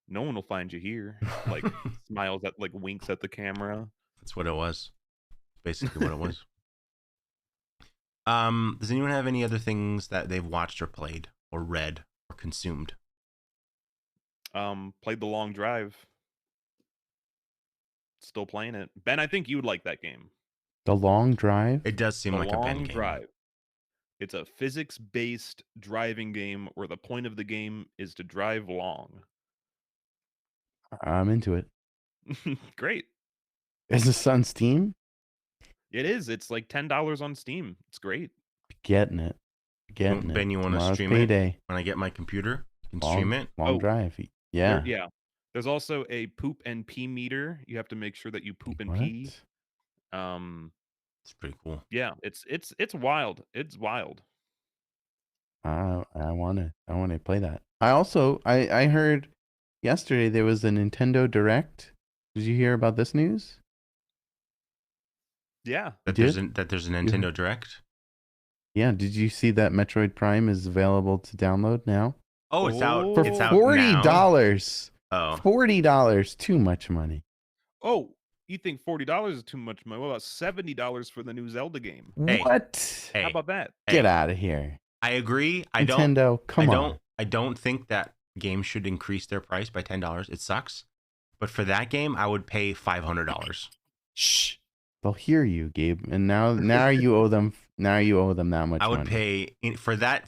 A: No one will find you here. Like smiles at, like winks at the camera.
B: That's what it was. Basically what it was. Does anyone have any other things that they've watched or played or read or consumed?
A: Played The Long Drive. Still playing it. Ben, I think you would like that game.
C: The Long Drive?
B: It does seem like a Ben game.
A: Drive. It's a physics-based driving game where the point of the game is to drive long.
C: I'm into it.
A: Great.
C: Is this on Steam?
A: It is. It's like $10 on Steam. It's great.
C: Getting it.
B: Ben, you want to stream it? When I get my computer, you can stream it?
C: Long Drive. Yeah.
A: Yeah. There's also a poop and pee meter. You have to make sure that you poop and pee.
B: It's pretty cool.
A: Yeah, it's wild. It's wild.
C: I want to play that. I heard yesterday there was a Nintendo Direct. Did you hear about this news?
A: Yeah.
B: That there's a Nintendo Direct?
C: Yeah, did you see that Metroid Prime is available to download now?
B: Oh, it's out.
C: For
B: it's out
C: $40.
B: Oh.
C: $40. Too much money.
A: Oh, you think $40 is too much money? What about $70 for the new Zelda game?
C: What?
A: How about that?
C: Get out of here.
B: I agree.
C: Nintendo, come on.
B: I don't think that games should increase their price by $10. It sucks. But for that game, I would pay $500.
C: Shh. They'll hear you, Gabe. And now you owe them. Now you owe them that much.
B: I would
C: money.
B: pay for that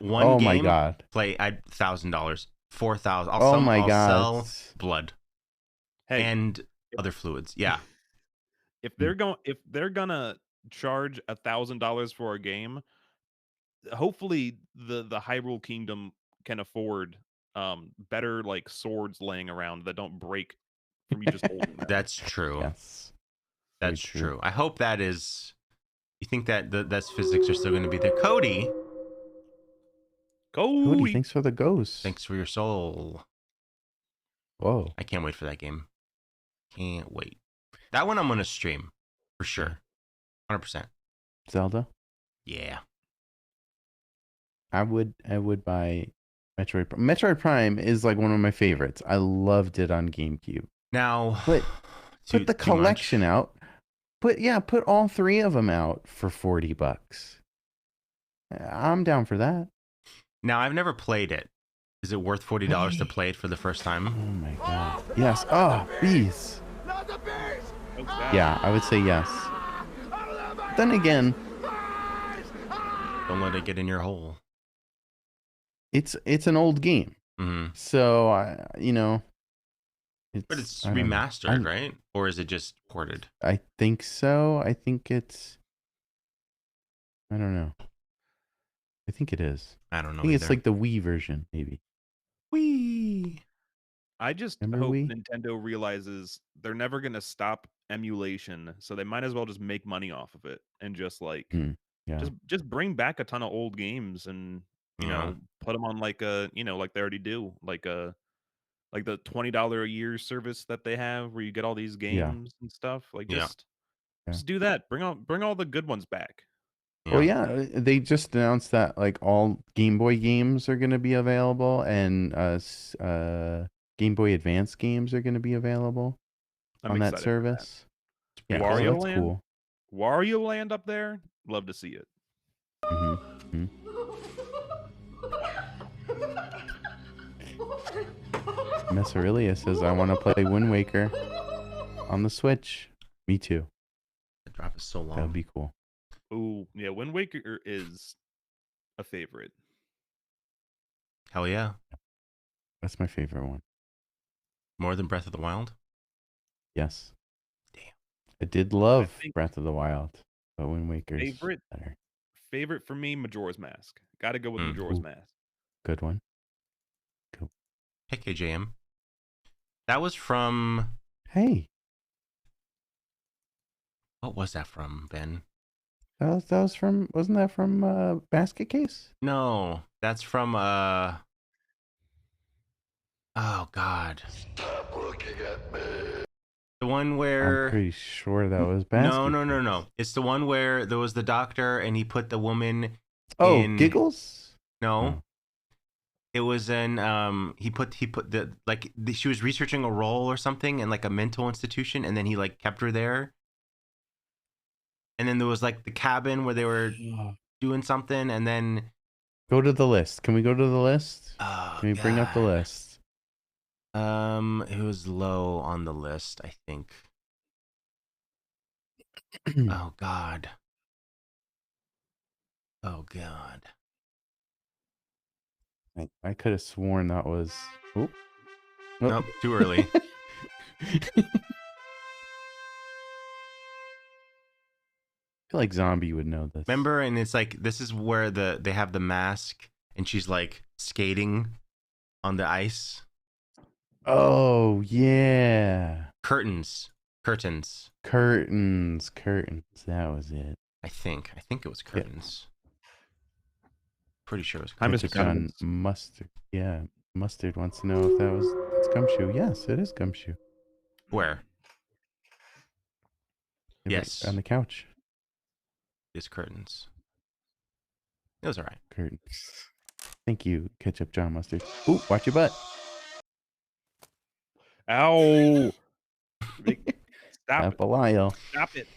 B: one game.
C: Oh my god!
B: Play $1,000, $4,000.
C: I'll
B: sell blood,
A: hey,
B: and other fluids. Yeah.
A: If they're gonna charge $1,000 for a game, hopefully the Hyrule Kingdom can afford better like swords laying around that don't break from you just holding them.
B: That's true.
C: Yes.
B: That's true. I hope that is. You think that that's physics are still going to be there, Cody?
C: Cody, thanks for the ghost.
B: Thanks for your soul.
C: Whoa!
B: I can't wait for that game. Can't wait. That one I'm going to stream for sure. 100%.
C: Zelda.
B: Yeah.
C: I would buy Metroid. Metroid Prime is like one of my favorites. I loved it on GameCube.
B: Now,
C: put the collection out. Put all three of them out for $40. I'm down for that.
B: Now, I've never played it. Is it worth $40 to play it for the first time?
C: Oh my god. Yes. Oh, bees. Yeah, I would say yes. Then again,
B: don't let it get in your hole.
C: It's an old game.
B: Mm-hmm.
C: So
B: but it's remastered, right? Or is it just ported?
C: I think so. I think it's. I don't know. I think it is.
B: I don't know.
C: I think it's like the Wii version, maybe.
B: Wii.
A: I just hope Nintendo realizes they're never gonna stop emulation, so they might as well just make money off of it and just like, just bring back a ton of old games and you know put them on like a like they already do like the $20 a year service that they have where you get all these games and stuff. Like just do that. Bring all the good ones back.
C: Well, yeah, they just announced that like all Game Boy games are going to be available, and Game Boy Advance games are going to be available on that service.
A: Yeah, Wario Land, cool. Wario Land up there, love to see it.
C: Messerelia says, I want to play Wind Waker on the Switch. Me too.
B: The drop is so long.
C: That would be cool.
A: Ooh, yeah, Wind Waker is a favorite.
B: Hell yeah.
C: That's my favorite one.
B: More than Breath of the Wild?
C: Yes.
B: Damn.
C: I did love Breath of the Wild, but Wind Waker is better.
A: Favorite for me, Majora's Mask. Got to go with Majora's Mask.
C: Good one. Cool.
B: Hey, KJM. That was from...
C: Hey.
B: What was that from, Ben?
C: That was from... Wasn't that from Basket Case?
B: No. That's from... Oh, God.
E: Stop looking at me.
B: The one where...
C: I'm pretty sure that was Basket
B: No. It's the one where there was the doctor and he put the woman in...
C: Giggles?
B: No.
C: Oh.
B: It was in he put she was researching a role or something in like a mental institution, and then he like kept her there. And then there was like the cabin where they were doing something, and then
C: go to the list. Can we go to the list?
B: Oh,
C: Can we bring up the list?
B: It was low on the list, I think. Oh God. Oh God.
C: I could have sworn that was. Oh.
B: Nope, too early.
C: I feel like Zombie would know this.
B: Remember, and it's like this is where they have the mask, and she's like skating on the ice.
C: Oh yeah.
B: Curtains.
C: That was it.
B: I think it was curtains. Pretty sure it was
A: Hi,
B: curtains.
A: Mr. John
C: Mustard. Yeah, Mustard wants to know if it's Gumshoe. Yes, it is Gumshoe.
B: Where? Yes.
C: On the couch.
B: It's curtains. It was all right.
C: Curtains. Thank you, Ketchup John Mustard. Ooh, watch your butt.
A: Ow! Stop it.
C: Belial.
A: Stop it.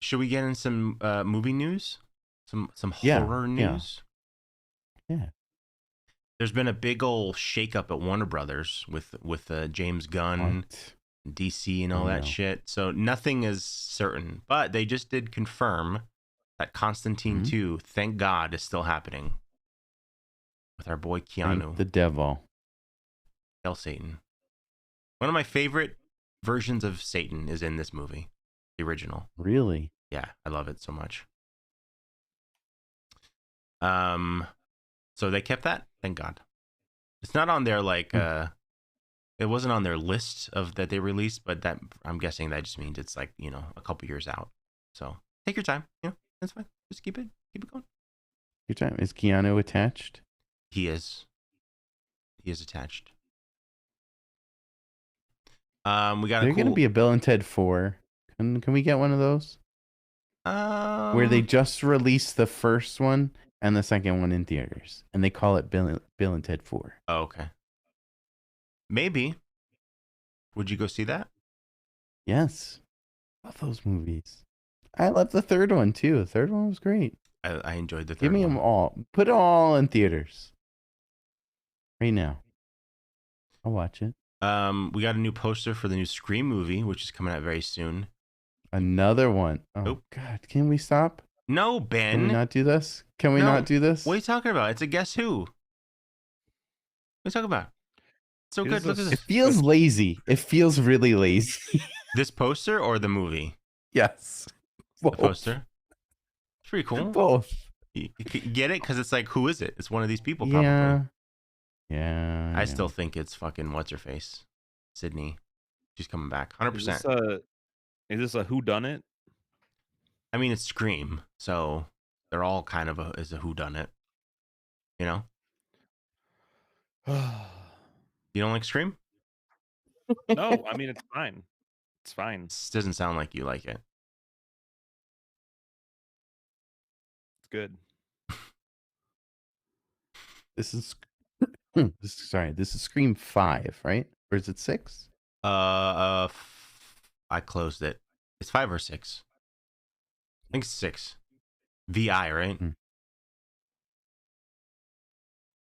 B: Should we get in some movie news? Some horror news?
C: Yeah.
B: There's been a big old shakeup at Warner Brothers with James Gunn, DC, and all that shit. So nothing is certain, but they just did confirm that Constantine 2, thank God, is still happening with our boy Keanu.
C: Thank the devil.
B: Hail Satan. One of my favorite versions of Satan is in this movie, the original.
C: Really?
B: Yeah, I love it so much. So they kept that, thank God. It's not on their it wasn't on their list of that they released, but that I'm guessing that just means it's like, a couple years out. So take your time, that's fine. Just keep it going.
C: Your time. Is Keanu attached?
B: He is attached. We got.
C: They're gonna be a Bill and Ted 4. Can we get one of those? Where they just released the first one and the second one in theaters, and they call it Bill and Ted 4.
B: Oh, okay. Maybe. Would you go see that?
C: Yes. Love those movies. I love the third one too. The third one was great.
B: I enjoyed the third one.
C: Give me them all. Put it all in theaters. Right now. I'll watch it.
B: We got a new poster for the new Scream movie, which is coming out very soon.
C: Another one. Oh, God. Can we stop?
B: No, Ben.
C: Can we not do this? Can we not do this?
B: What are you talking about? It's a Guess Who. What are you talking about? So good. Look at this.
C: It feels lazy. It feels really lazy.
B: This poster or the movie?
C: Yes.
B: Both. The poster? It's pretty cool.
C: Both.
B: You get it? Because it's like, who is it? It's one of these people, probably.
C: Yeah.
B: I still think it's fucking what's-her-face? Sydney. She's coming back. 100%.
A: Is this a whodunit?
B: I mean, it's Scream, so they're all kind of a whodunit. You know? You don't like Scream?
A: No, I mean, it's fine. It's fine.
B: This doesn't sound like you like it.
A: It's good.
C: This is Scream 5, right? Or is it 6?
B: I closed it. It's 5 or 6. I think it's 6. VI, right?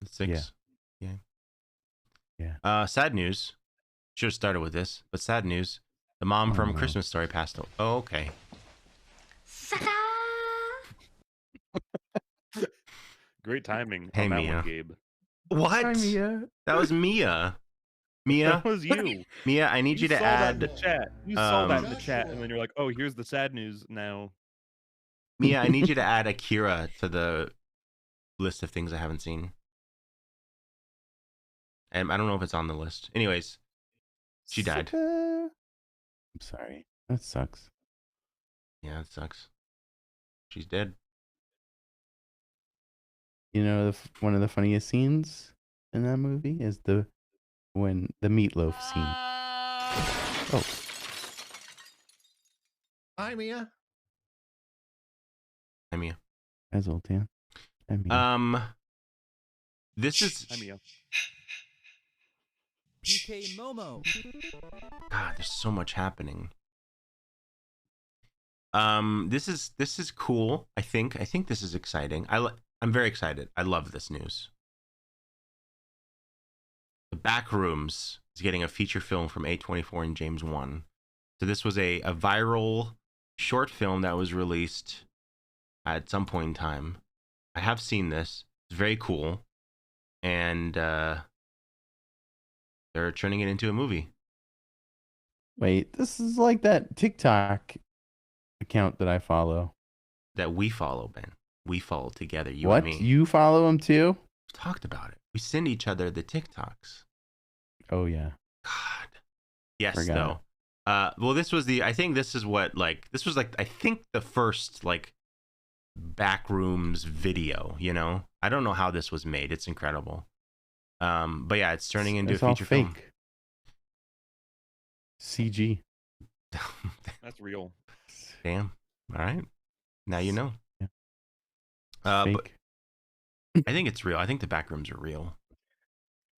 B: 6.
C: Yeah. Yeah.
B: Sad news. Should have started with this, but sad news. The mom from
C: no.
B: Christmas Story passed away. Oh, okay.
A: Great timing
B: Hey,
A: on that
B: Mia.
A: one, Gabe.
B: What?
C: Hi, Mia.
B: That was Mia. Mia.
A: That was you.
B: Mia, I need you to
A: saw
B: add.
A: that in the chat. You saw that in the chat, and then you're like, "Oh, here's the sad news now."
B: Mia, I need you to add Akira to the list of things I haven't seen. And I don't know if it's on the list. Anyways, she died.
C: I'm sorry. That sucks.
B: Yeah, it sucks. She's dead.
C: You know, one of the funniest scenes in that movie is when the meatloaf scene. Oh,
F: Hi, Mia.
B: Hi, Mia.
C: hi, Zoltan. Hi, Mia.
B: This is
A: Hi, Mia.
G: PK Momo.
B: God, there's so much happening. This is cool. I think this is exciting. I'm very excited. I love this news. The Backrooms is getting a feature film from A24 and James Wan. So this was a viral short film that was released at some point in time. I have seen this. It's very cool. And they're turning it into a movie.
C: Wait, this is like that TikTok account that I follow.
B: That we follow, Ben. We follow together, you
C: What?
B: and me.
C: You follow him too?
B: We've talked about it. We send each other the TikToks.
C: Oh yeah.
B: God. Yes,
C: Forgot.
B: though. Well, this was I think this is what, this was I think the first, Backrooms video, you know? I don't know how this was made. It's incredible. But yeah, it's turning into
C: It's
B: a
C: all
B: feature film.
C: fake. CG.
A: That's real.
B: Damn. All right. Now you know.
C: Yeah.
B: But
C: Fake.
B: I think it's real. I think the Backrooms are real.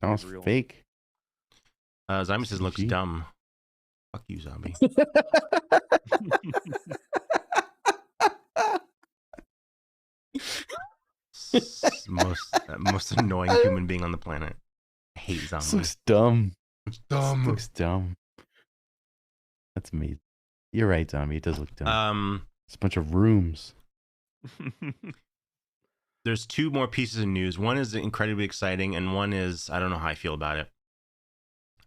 C: Sounds
A: real.
C: fake.
B: Zombie says looks
C: CG.
B: dumb. Fuck you, Zombie. most annoying human being on the planet. I hate
C: This
B: Zombie.
C: looks dumb.
B: It's
C: This looks dumb. That's amazing. You're right, Zombie. It does look dumb. It's a bunch of rooms.
B: There's two more pieces of news. One is incredibly exciting, and one is, I don't know how I feel about it.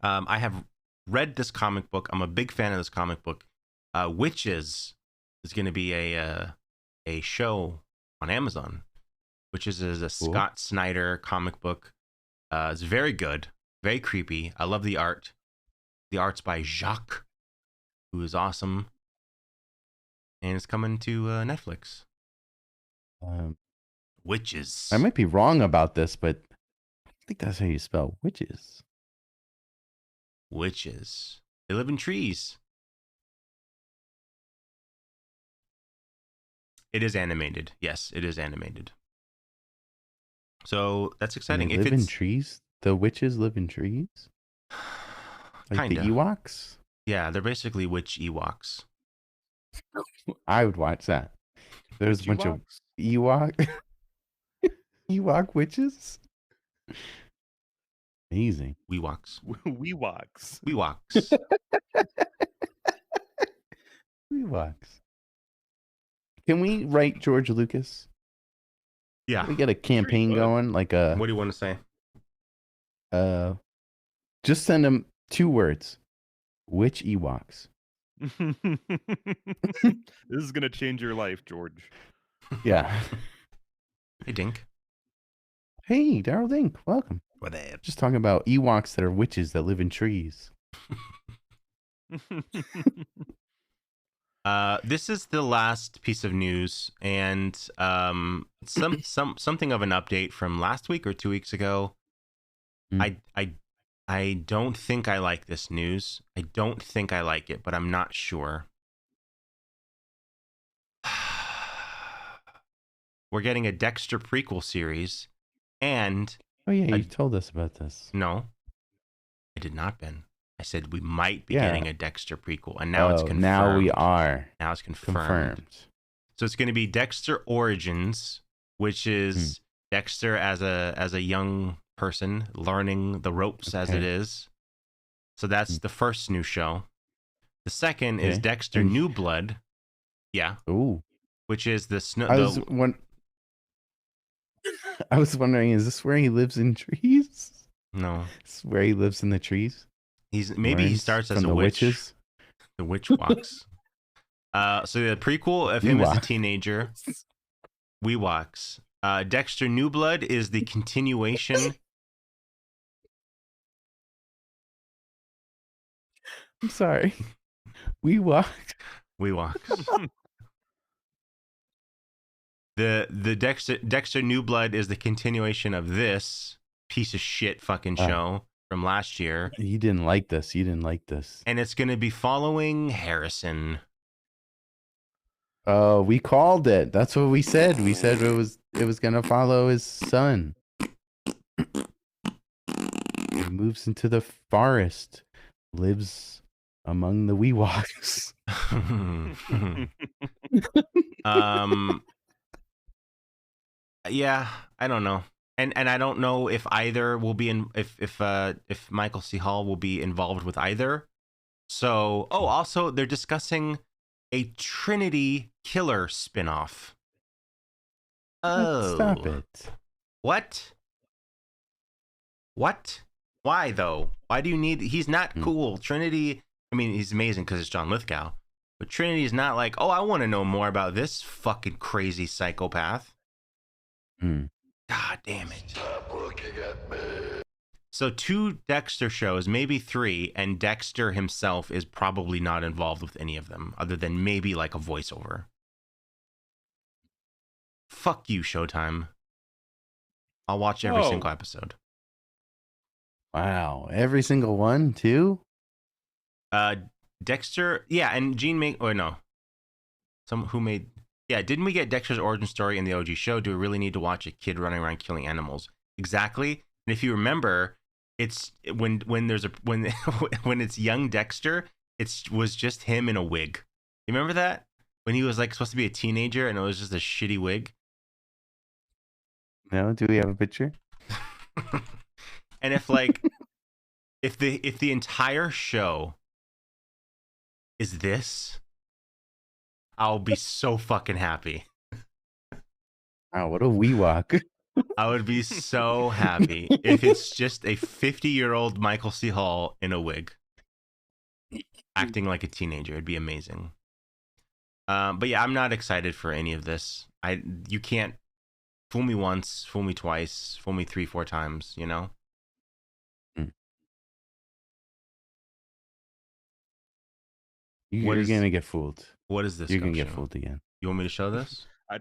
B: I have read this comic book. I'm a big fan of this comic book. Witches is going to be a show on Amazon. Witches is a
C: Cool.
B: Scott Snyder comic book. It's very good, very creepy. I love the art. The art's by Jacques, who is awesome. And it's coming to Netflix. Witches.
C: I might be wrong about this, but I think that's how you spell witches.
B: Witches. They live in trees. It is animated. Yes, it is animated. So that's
C: And
B: exciting.
C: they
B: If
C: live in
B: it's
C: trees? The witches live in trees? Like
B: Kinda.
C: the Ewoks?
B: Yeah, they're basically witch Ewoks.
C: I would watch that. There's a
A: Witch
C: bunch of
A: Ewoks?
C: Ewok Ewok witches. Amazing.
B: Weewoks.
A: Weewoks.
B: Weewoks.
C: Ewoks. Can we write George Lucas?
B: Yeah.
C: We get a campaign
A: good.
C: going, like
B: What do you want to say?
C: just send him 2 words. Which Ewoks?
A: This is gonna change your life, George.
C: Yeah.
B: Hey, Dink.
C: Hey, Daryl Dink, welcome.
B: What up?
C: Just talking about Ewoks that are witches that live in trees.
B: This is the last piece of news, and something of an update from last week or 2 weeks ago. I don't think I like this news. I don't think I like it, but I'm not sure. We're getting a Dexter prequel series, and
C: Oh yeah, you told us about this.
B: no, I did not, Ben. I said we might be
C: Yeah.
B: getting a Dexter prequel, and now it's confirmed.
C: Now we are.
B: Now it's confirmed.
C: Confirmed.
B: So it's going to be Dexter Origins, which is Dexter as a young person learning the ropes as it is. So that's the first new show. The second is Dexter New Blood. Yeah.
C: Ooh.
B: Which is the snow.
C: I was wondering, is this where he lives in trees?
B: No.
C: This is where he lives in the trees?
B: Maybe he starts as a witch.
C: Witches?
B: The witch walks. So the prequel of him as a teenager. Weewoks. Dexter New Blood is the continuation.
C: I'm sorry. Weewoks.
B: The Dexter New Blood is the continuation of this piece of shit fucking show from last year.
C: You didn't like this.
B: And it's going to be following Harrison.
C: Oh, we called it. That's what we said. We said it was going to follow his son. He moves into the forest, lives among the Weewoks.
B: Yeah, I don't know. And I don't know if either will be if Michael C. Hall will be involved with either. So, also they're discussing a Trinity Killer spinoff. Oh,
C: stop it!
B: What? Why though? Why do you need? He's not cool. Trinity. I mean, he's amazing because it's John Lithgow. But Trinity is not like, I want to know more about this fucking crazy psychopath. God damn it.
E: Stop looking at me.
B: So 2 Dexter shows, maybe 3, and Dexter himself is probably not involved with any of them, other than maybe like a voiceover. Fuck you, Showtime. I'll watch every single episode.
C: Wow. Every single one, too?
B: Dexter, yeah, and Gene didn't we get Dexter's origin story in the OG show? Do we really need to watch a kid running around killing animals? Exactly. And if you remember, it's when it's young Dexter, it was just him in a wig. You remember that? When he was like supposed to be a teenager and it was just a shitty wig?
C: No, do we have a picture?
B: And if like if the entire show is this, I'll be so fucking happy.
C: Wow, what a Weewok.
B: I would be so happy if it's just a 50-year-old Michael C. Hall in a wig acting like a teenager. It'd be amazing. But yeah, I'm not excited for any of this. You can't fool me once, fool me twice, fool me 3-4 times, you know?
C: You're going to get fooled.
B: What is this?
C: You're going to get fooled again.
B: You want me to show this?
A: I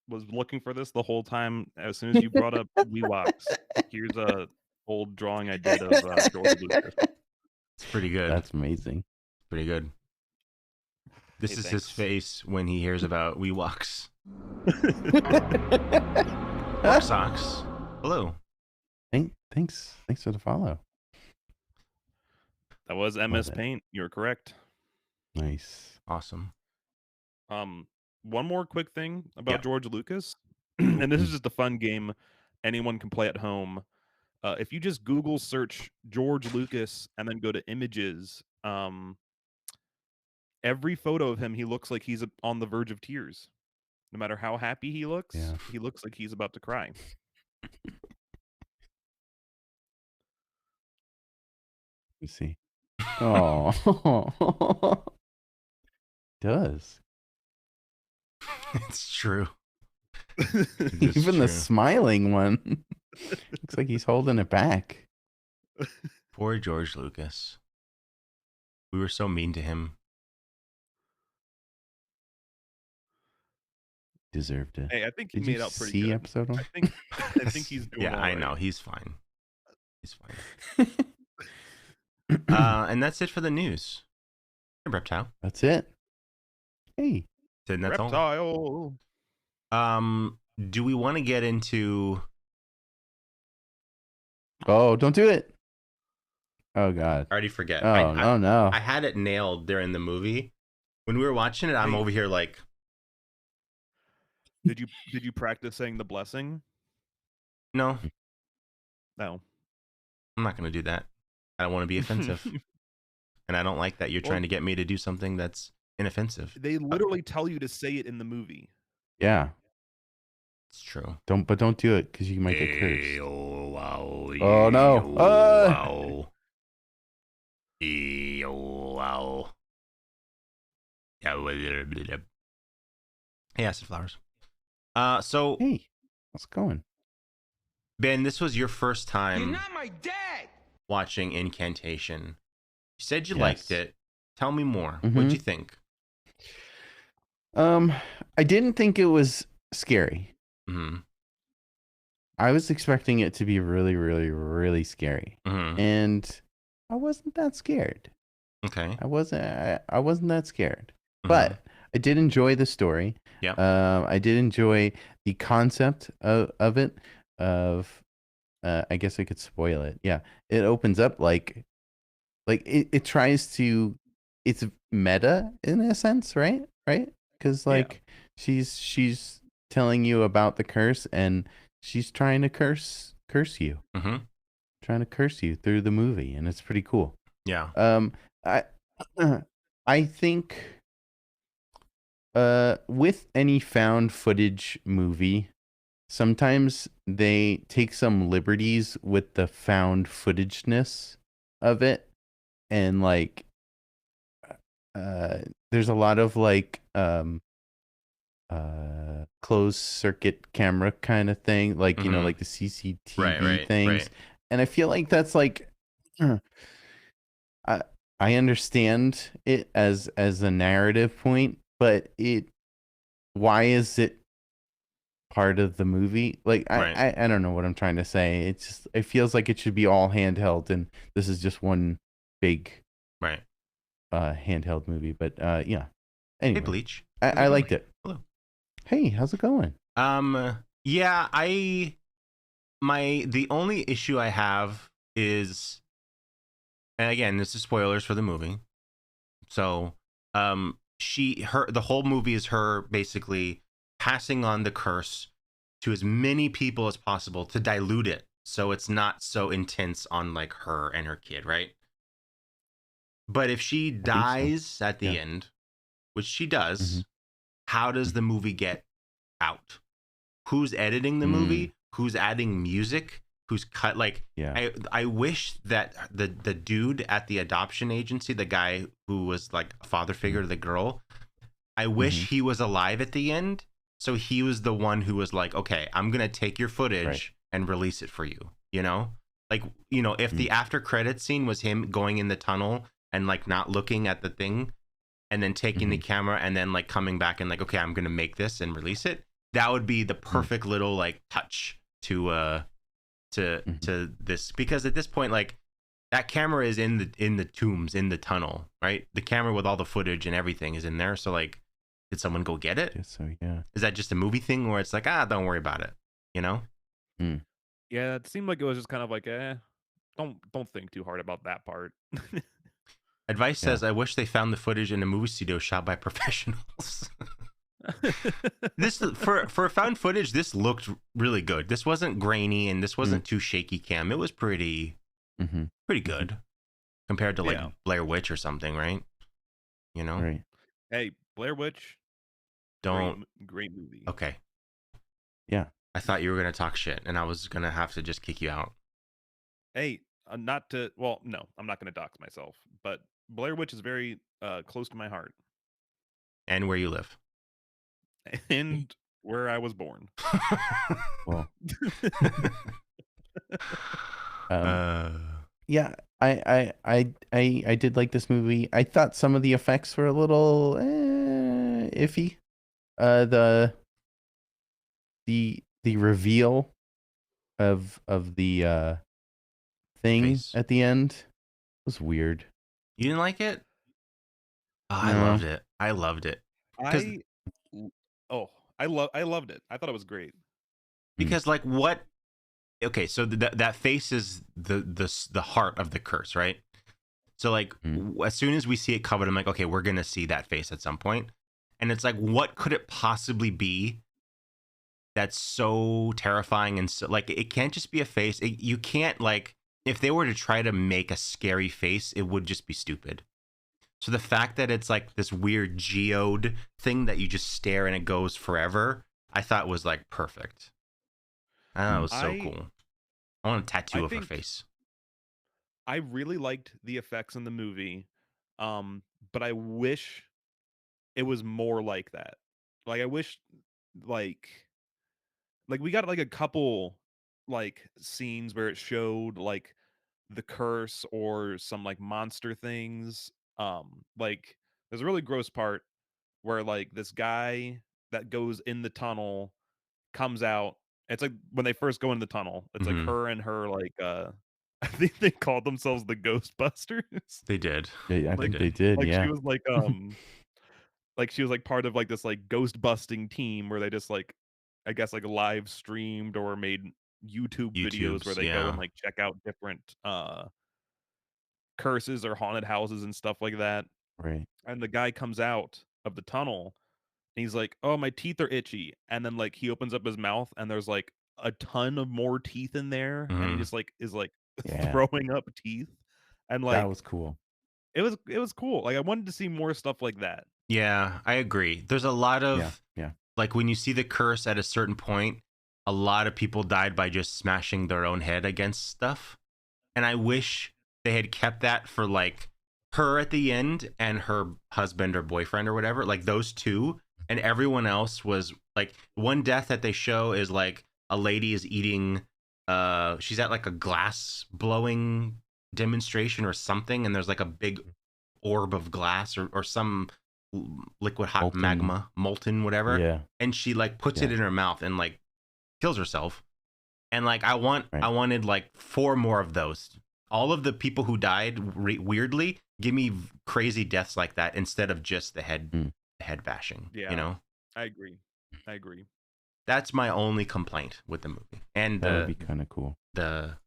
A: was looking for this the whole time. As soon as you brought up Weewoks, here's a old drawing I did of George Lucas.
B: It's pretty good.
C: That's amazing.
B: Pretty good. This is his face when he hears about Weewoks. Work socks. Hello.
C: Thanks for the follow.
A: That was MS Paint. You're correct.
C: Nice.
B: Awesome.
A: One more quick thing about George Lucas, and this is just a fun game anyone can play at home. If you just Google search George Lucas and then go to images, every photo of him, he looks like he's on the verge of tears. No matter how happy he looks like he's about to cry.
C: Let's see. Oh, does.
B: It's true.
C: Even the smiling one looks like he's holding it back.
B: Poor George Lucas. We were so mean to him.
C: Deserved it.
A: Hey, I think he made out pretty good.
C: Episode 1?
A: I think he's doing
B: I
A: right.
B: know. He's fine. He's fine. And that's it for the news. Hey, Reptile.
C: That's it. Hey.
B: That's
A: Reptile.
B: All. Do we want to get into...
C: Oh, don't do it. Oh, God.
B: I already forget.
C: Oh, no.
B: I had it nailed during the movie. When we were watching it, I'm over here like...
A: Did you practice saying the blessing?
B: No,
A: No.
B: I'm not going to do that. I don't want to be offensive. And I don't like that you're
A: Well,
B: trying to get me to do something that's inoffensive.
A: they literally tell you to say it in the movie.
C: Yeah.
B: It's true.
C: Don't do it because you might get cursed.
B: Oh, wow.
C: Oh no.
B: Wow. Wow. Hey, acid flowers. So
C: Hey, how's it going?
B: Ben, this was your first time
F: You're not my dad.
B: watching Incantation. You said you
C: Yes.
B: liked it. Tell me more.
C: Mhm.
B: What'd you think?
C: I didn't think it was scary.
B: Mm-hmm.
C: I was expecting it to be really, really, really scary,
B: Mm-hmm.
C: and I wasn't that scared.
B: Okay.
C: I wasn't that scared,
B: Mhm.
C: but I did enjoy the story.
B: Yep.
C: I did enjoy the concept of it. I guess I could spoil it. Yeah, it opens up like it tries to. It's meta in a sense, right? Right? Because like she's telling you about the curse, and she's trying to curse you,
B: Mm-hmm.
C: trying to curse you through the movie, and it's pretty cool.
B: Yeah.
C: I I think with any found footage movie, sometimes they take some liberties with the found footageness of it, and like there's a lot of like closed circuit camera kind of thing, like you know, like the CCTV things,
B: Right.
C: and I feel like that's like I understand it as a narrative point, but why is it part of the movie? Like I don't know what I'm trying to say. It's just, it feels like it should be all handheld, and this is just one big handheld movie. But yeah. Anyway,
B: Hey, Bleach.
C: I liked it.
B: Hello.
C: Hey, how's it going?
B: Yeah, the only issue I have is, and again, this is spoilers for the movie. So, the whole movie is her basically passing on the curse to as many people as possible to dilute it, so it's not so intense on like her and her kid, right? But if she dies at the end, which she does, how does the movie get out? Who's editing the movie? Who's adding music? Who's cut? Like, I wish that the dude at the adoption agency, the guy who was like a father figure to the girl, I wish he was alive at the end. So he was the one who was like, okay, I'm going to take your footage and release it for you. You know, like, you know, if the after credit scene was him going in the tunnel and like not looking at the thing and then taking the camera and then like coming back and like, okay, I'm going to make this and release it. That would be the perfect little like touch to this, because at this point, like, that camera is in the tombs, in the tunnel, right? The camera with all the footage and everything is in there. So like, did someone go get it?
C: Yes, so yeah.
B: Is that just a movie thing where it's like, don't worry about it, you know?
A: Yeah, it seemed like it was just kind of like, don't think too hard about that part.
B: Advice says, I wish they found the footage in a movie studio shot by professionals. This for found footage, this looked really good. This wasn't grainy and this wasn't too shaky cam. It was pretty good compared to like Blair Witch or something, right? You know?
C: Right.
A: Hey, Blair Witch. Great movie.
B: Okay.
C: Yeah.
B: I thought you were gonna talk shit, and I was gonna have to just kick you out.
A: Hey, not to. Well, no, I'm not gonna dox myself. But Blair Witch is very close to my heart.
B: And where you live.
A: And where I was born.
C: Well. Yeah, I did like this movie. I thought some of the effects were a little iffy. The reveal of the thing at the end was weird.
B: You didn't like it? Oh,
C: No.
B: I loved it. I loved it.
A: I loved it. I thought it was great.
B: Because like what? Okay, so that face is the heart of the curse, right? So like as soon as we see it covered, I'm like, okay, we're gonna see that face at some point, and it's like, what could it possibly be that's so terrifying and so like it can't just be a face. You can't like if they were to try to make a scary face, it would just be stupid. So the fact that it's like this weird geode thing that you just stare and it goes forever, I thought was like perfect. I thought it was so cool. I want a tattoo of her face.
A: I really liked the effects in the movie, but I wish it was more like that. Like I wish, like we got like a couple like scenes where it showed like the curse or some like monster things. Like there's a really gross part where like this guy that goes in the tunnel comes out. It's like when they first go in the tunnel, it's like her and her like I think they called themselves the Ghostbusters.
B: They did.
C: Yeah, I
A: Like
C: think they did.
A: like she
C: Yeah.
A: was like she was like part of like this like ghost busting team where they just like I guess like live streamed or made YouTube videos where they go and like check out different curses or haunted houses and stuff like that.
C: Right.
A: And the guy comes out of the tunnel and he's like, "Oh, my teeth are itchy." And then like he opens up his mouth and there's like a ton of more teeth in there and he just like is like throwing up teeth. And like
C: that was cool.
A: It was cool. Like I wanted to see more stuff like that.
B: Yeah, I agree. There's a lot of like when you see the curse at a certain point, a lot of people died by just smashing their own head against stuff. And I wish they had kept that for like her at the end and her husband or boyfriend or whatever, like those two, and everyone else was like one death that they show is like a lady is eating she's at like a glass blowing demonstration or something and there's like a big orb of glass or some liquid hot magma, molten whatever, and she like puts it in her mouth and like kills herself. And like I wanted like 4 more of those. All of the people who died weirdly, give me crazy deaths like that instead of just the head bashing.
A: Yeah,
B: you know,
A: I agree.
B: That's my only complaint with the movie. And
C: that would be kind of cool.
B: The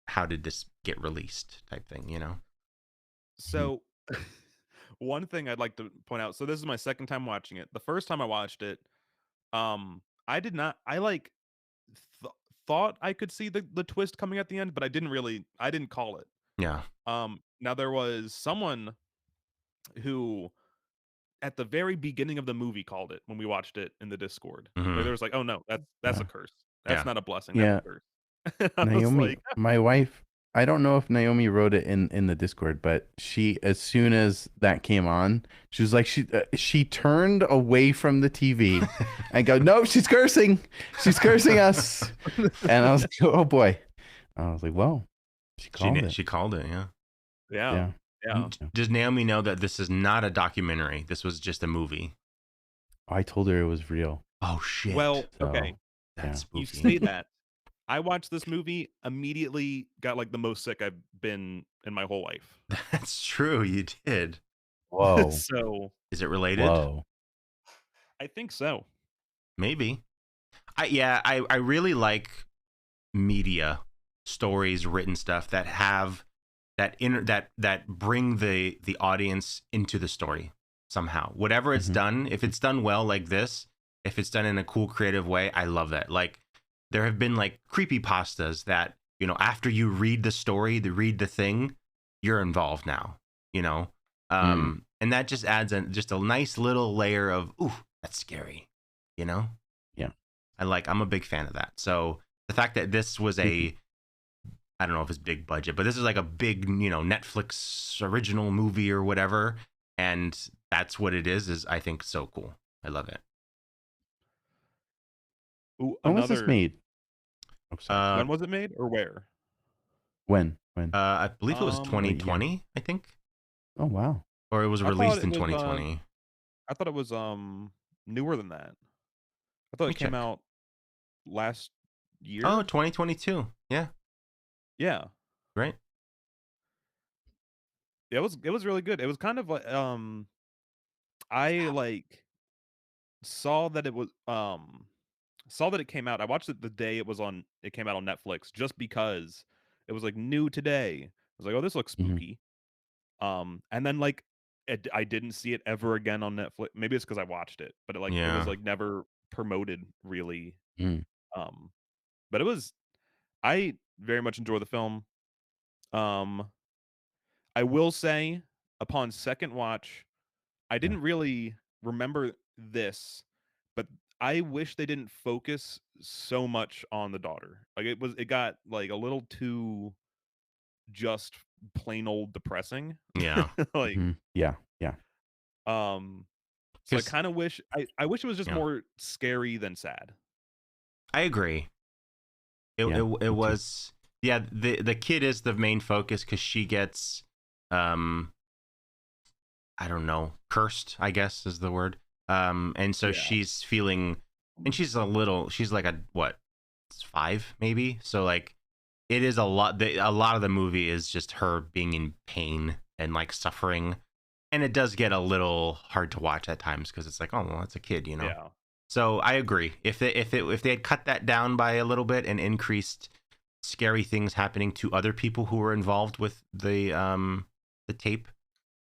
B: how did this get released type thing, you know?
A: So one thing I'd like to point out, so this is my second time watching it. The first time I watched it, I did not I like thought I could see the twist coming at the end, but I didn't call it.
B: Yeah.
A: Now there was someone who at the very beginning of the movie called it when we watched it in the Discord. Where there was like, "Oh no, that's a curse. That's not a blessing. That's a curse."
C: Naomi,
A: like,
C: my wife, I don't know if Naomi wrote it in the Discord, but she, as soon as that came on, she was like, she turned away from the TV and go, "No, she's cursing us." And I was like, "Oh boy." I was like, "Well, she called it."
B: She called it,
A: yeah.
B: Does Naomi know that this is not a documentary? This was just a movie.
C: I told her it was real.
B: Oh shit.
A: Well, okay.
B: That's spooky.
A: You say that. I watched this movie, immediately got like the most sick I've been in my whole life.
B: That's true. You did.
C: Whoa.
A: So
B: is it related?
C: Whoa.
A: I think so.
B: Maybe. I really like media stories, written stuff that have that bring the audience into the story somehow. Whatever it's done, if it's done well like this, if it's done in a cool creative way, I love that. Like there have been like creepypastas that, you know, after you read the story, read the thing, you're involved now, you know? And that just adds just a nice little layer of, ooh, that's scary, you know?
C: Yeah.
B: I'm a big fan of that. So the fact that this was I don't know if it's big budget, but this is like a big, you know, Netflix original movie or whatever. And that's what it is I think so cool. I love it.
A: Ooh,
C: when was this made?
A: When was it made or where?
C: When?
B: I believe it was 2020, I think.
C: Oh, wow.
B: Or it was released in 2020.
A: I thought it was newer than that. I thought it came out last year.
B: Oh, 2022. Yeah.
A: Yeah.
B: Right.
A: It was really good. It was kind of like I like saw that it was saw that it came out. I watched it the day it came out on Netflix just because it was like new today. I was like, "Oh, this looks spooky." And then like I didn't see it ever again on Netflix. Maybe it's because I watched it, but it was like never promoted really But I very much enjoy the film. I will say, upon second watch, I didn't really remember this, but I wish they didn't focus so much on the daughter. Like it got like a little too just plain old depressing.
B: Yeah.
A: Like
C: Yeah.
A: So I kind of wish I wish it was just
B: Yeah.
A: more scary than sad.
B: I agree. It was the kid is the main focus because she gets I don't know, cursed, I guess is the word. And so she's feeling, and she's like a what, 5 maybe. So like it is a lot. A lot of the movie is just her being in pain and like suffering, and it does get a little hard to watch at times because it's like, oh well, that's a kid, you know.
A: Yeah.
B: So I agree. If they had cut that down by a little bit and increased scary things happening to other people who were involved with the tape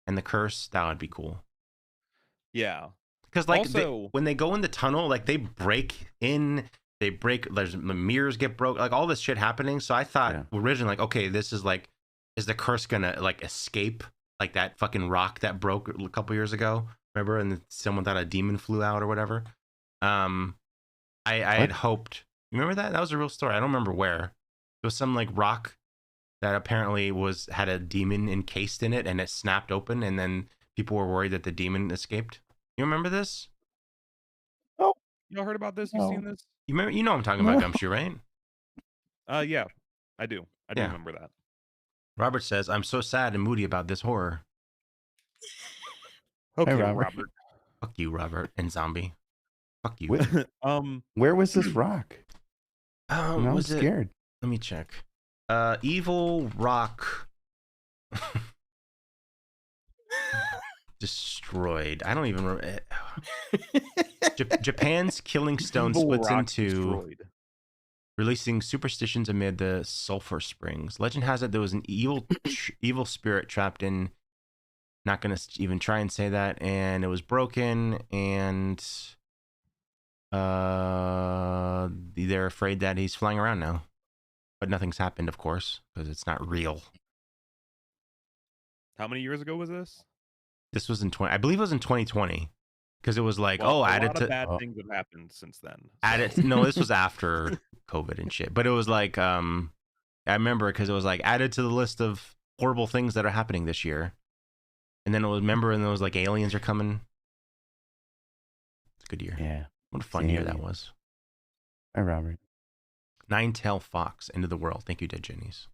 B: and the curse, that would be cool.
A: Yeah.
B: Because like
A: also,
B: when they go in the tunnel, like they break in, there's the mirrors get broke, like all this shit happening. So I thought originally, like, okay, this is like, is the curse gonna like escape like that fucking rock that broke a couple years ago? Remember? And someone thought a demon flew out or whatever. I had hoped. You remember that? That was a real story. I don't remember where. It was some like rock that apparently had a demon encased in it, and it snapped open, and then people were worried that the demon escaped. You remember this?
C: Oh,
A: y'all heard about this? You seen this?
B: You remember? You know what I'm talking about, Gumshoe, right?
A: Yeah, I do. I do remember that.
B: Robert says, "I'm so sad and moody about this horror."
A: Okay,
C: hey, Robert.
B: Fuck you, Robert and Zombie. Fuck you.
C: Where was this rock? I'm
B: was
C: scared.
B: Let me check. Evil Rock destroyed. I don't even remember. Japan's killing stone splits into destroyed, releasing superstitions amid the sulfur springs. Legend has it there was an evil spirit trapped in. Not gonna even try and say that. And it was broken, and they're afraid that he's flying around now. But nothing's happened, of course, because it's not real.
A: How many years ago was this?
B: This was in I believe it was in 2020, because it was like,
A: well,
B: added to
A: bad things have happened since then. So.
B: Added, no, this was after COVID and shit. But it was like, I remember because it was like added to the list of horrible things that are happening this year. And then it was and it was like aliens are coming. It's a good year.
C: Yeah,
B: what a fun year that was.
C: Hi, Robert.
B: Nine-tailed fox into the world. Thank you, Dead Jennies.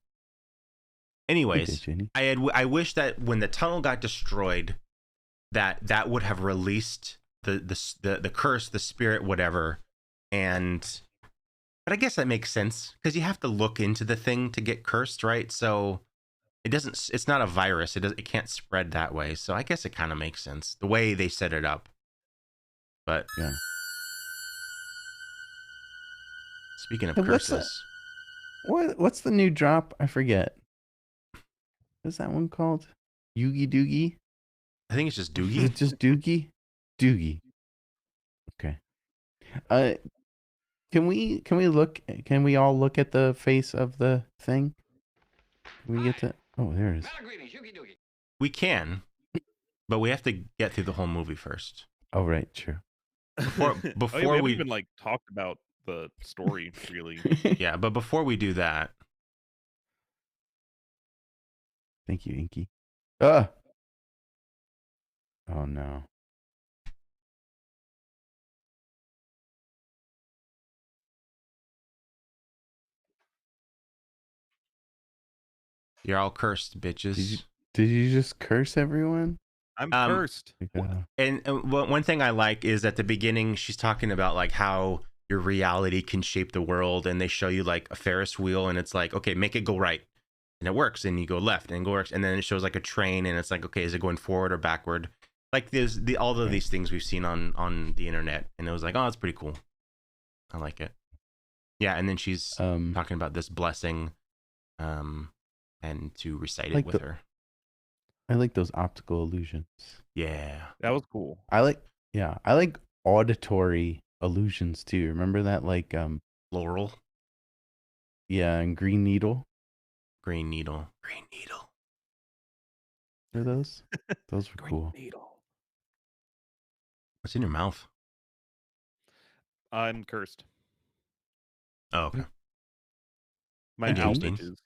B: Anyways, I wish that when the tunnel got destroyed, that would have released the curse, the spirit, whatever. But I guess that makes sense because you have to look into the thing to get cursed, right? So it's not a virus. It can't spread that way. So I guess it kind of makes sense the way they set it up. But
C: yeah.
B: Speaking of curses,
C: what's the new drop? I forget. What's that one called? Yugi Doogie?
B: I think it's just Doogie.
C: Is it just Doogie? Doogie. Okay. Can we all look at the face of the thing? Can we get to? Oh, there it is.
B: We can, but we have to get through the whole movie first.
C: Oh, right, true.
B: Before
A: we even like talked about the story, really.
B: Yeah, but before we do that,
C: thank you, Inky. Oh no.
B: You're all cursed, bitches.
C: Did you just curse everyone?
A: I'm cursed.
B: And one thing I like is at the beginning, she's talking about like how your reality can shape the world, and they show you like a Ferris wheel, and it's like, okay, make it go right, and it works, and you go left, and it works, and then it shows like a train, and it's like, okay, is it going forward or backward? Like there's all of these things we've seen on the internet, and it was like, oh, that's pretty cool. I like it. Yeah, and then she's talking about this blessing, and to recite it with her.
C: I like those optical illusions.
B: Yeah,
A: that was cool.
C: I like auditory illusions too. Remember that, like,
B: Laurel,
C: yeah, and Green Needle.
B: Green Needle, Green Needle.
C: Are those? Those were
A: Green
C: cool.
A: Needle.
B: What's in your mouth?
A: I'm cursed.
B: Oh, okay.
A: My
B: Hey, James
A: Alf
B: Dean.
A: itches.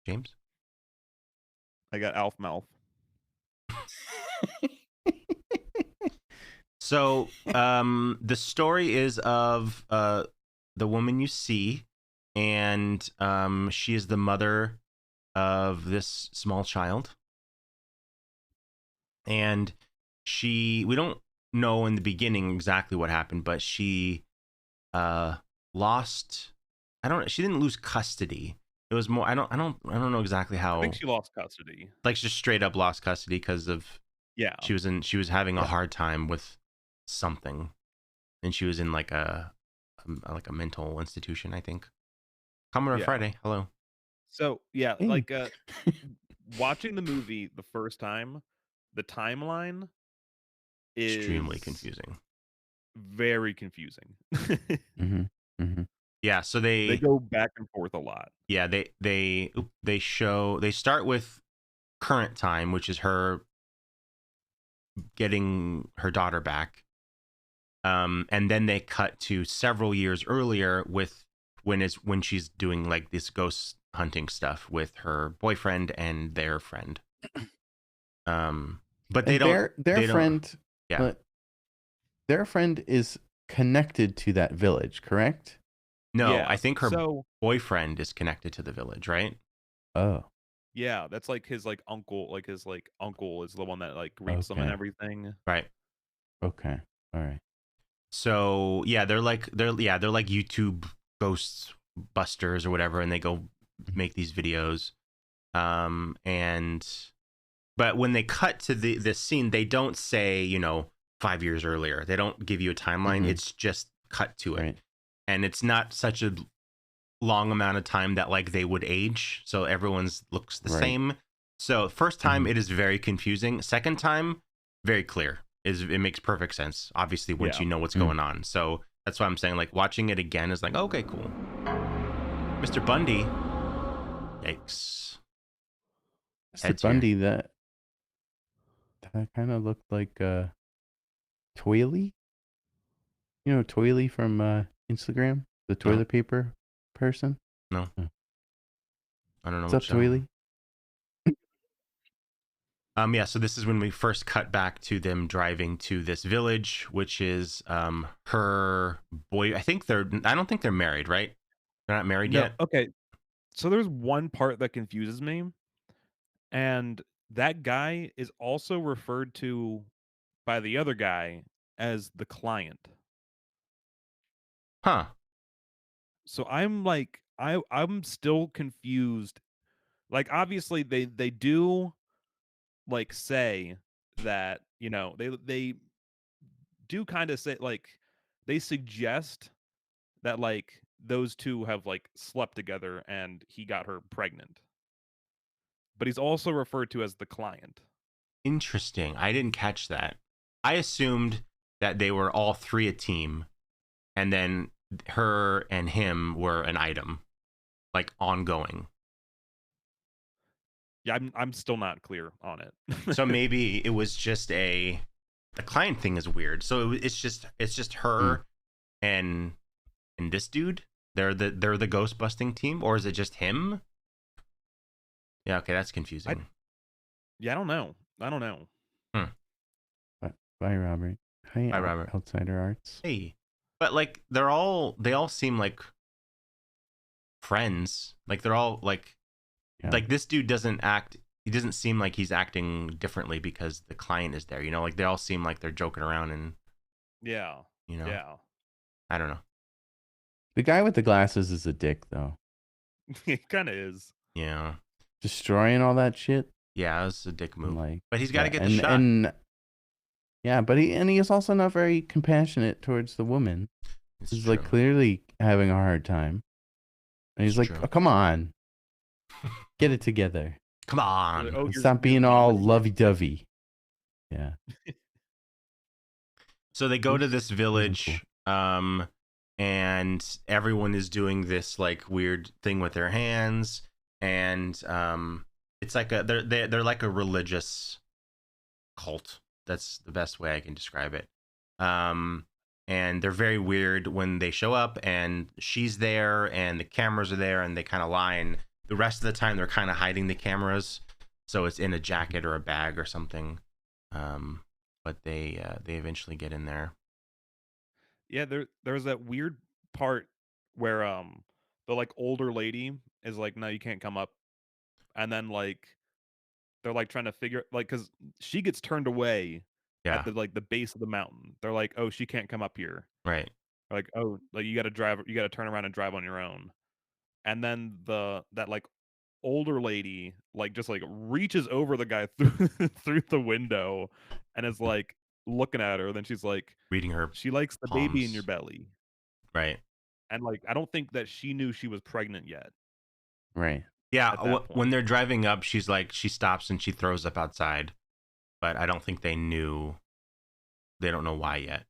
B: James.
A: I got Alf mouth.
B: So, the story is of the woman you see, and she is the mother of this small child, and we don't know in the beginning exactly what happened, but she lost. She didn't lose custody. It was more. I don't know exactly how.
A: I think she lost custody.
B: Like, just straight up lost custody because of.
A: Yeah.
B: She was having a hard time with something, and she was in like a mental institution, I think. Commodore Friday, hello.
A: So yeah,
C: Hey.
A: like watching the movie the first time, the timeline is
B: Extremely confusing.
A: very confusing.
C: Mm-hmm. Mm-hmm.
B: Yeah, so
A: They go back and forth a lot.
B: Yeah, they start with current time, which is her getting her daughter back. And then they cut to several years earlier with when she's doing like this ghost hunting stuff with her boyfriend and their friend. But they
C: their
B: they
C: friend,
B: don't, yeah.
C: But their friend is connected to that village, correct?
B: No,
A: Yeah,
B: I think her boyfriend is connected to the village, right?
C: Oh.
A: Yeah, that's like his uncle, his uncle is the one that like greets them and everything.
B: Right.
C: Okay. All right.
B: So yeah, they're like YouTube ghost busters or whatever, and they go make these videos. But when they cut to this scene, they don't say 5 years earlier. They don't give you a timeline.
C: Mm-hmm.
B: It's just cut to it,
C: Right.
B: and it's not such a long amount of time that like they would age. So everyone's looks the same. So first time it is very confusing. Second time, very clear. It makes perfect sense. Obviously, once you know what's going on. So that's why I'm saying like watching it again is like, okay, cool. Mr. Bundy. Yikes.
C: Mr. Bundy, that kind of looked like Toilet. You know Toilet from Instagram, the toilet paper person.
B: No. I don't know.
C: What's up, Toilet?
B: Yeah, so this is when we first cut back to them driving to this village, which is her boy. I don't think they're married, right? They're not married yet.
A: Okay. So there's one part that confuses me, and that guy is also referred to by the other guy as the client.
B: Huh.
A: So I'm like I'm still confused. Like obviously they do like say that, they do kind of say like they suggest that like those two have like slept together and he got her pregnant. But he's also referred to as the client.
B: Interesting. I didn't catch that. I assumed that they were all three a team, and then her and him were an item, like ongoing.
A: Yeah, I'm still not clear on it.
B: So maybe it was just the client thing is weird. So it's just her and this dude. They're the ghost busting team, or is it just him? Yeah, okay, that's confusing.
A: I don't know.
C: Bye, Robert. Hi,
B: Bye, Robert.
C: Outsider Arts.
B: Hey, but like they all seem like friends. Like they're all like this dude doesn't act. He doesn't seem like he's acting differently because the client is there. Like they all seem like they're joking around and.
A: Yeah. Yeah.
B: I don't know.
C: The guy with the glasses is a dick, though.
A: He kind of is.
B: Yeah.
C: Destroying all that shit.
B: Yeah, it was a dick move.
C: Like,
B: but he's got to get the shot.
C: But he is also not very compassionate towards the woman. He's like clearly having a hard time. And he's like, oh, come on. Get it together.
B: Come on.
C: Stop being all lovey-dovey. Yeah.
B: So they go to this village And everyone is doing this like weird thing with their hands, and it's like they're like a religious cult. That's the best way I can describe it. And they're very weird when they show up, and she's there and the cameras are there, and they kind of lie, and the rest of the time they're kind of hiding the cameras, so it's in a jacket or a bag or something. But they eventually get in there.
A: Yeah, there's that weird part where the like older lady is like, no, you can't come up, and then like they're like trying to figure like because she gets turned away
B: Yeah,
A: at the base of the mountain. They're like, oh, she can't come up here.
B: right.
A: Like, oh, like you got to drive, you got to turn around and drive on your own. And then that like older lady like just like reaches over the guy through through the window and is like looking at her. Then she's like,
B: Reading her
A: she likes the baby in your
B: palms.
A: belly.
B: Right.
A: And like I don't think that she knew she was pregnant yet
C: Right.
B: Yeah,
A: at that
B: when
A: point.
B: they're driving up, she's like, she stops and she throws up outside, but I don't think they knew. They don't know why yet.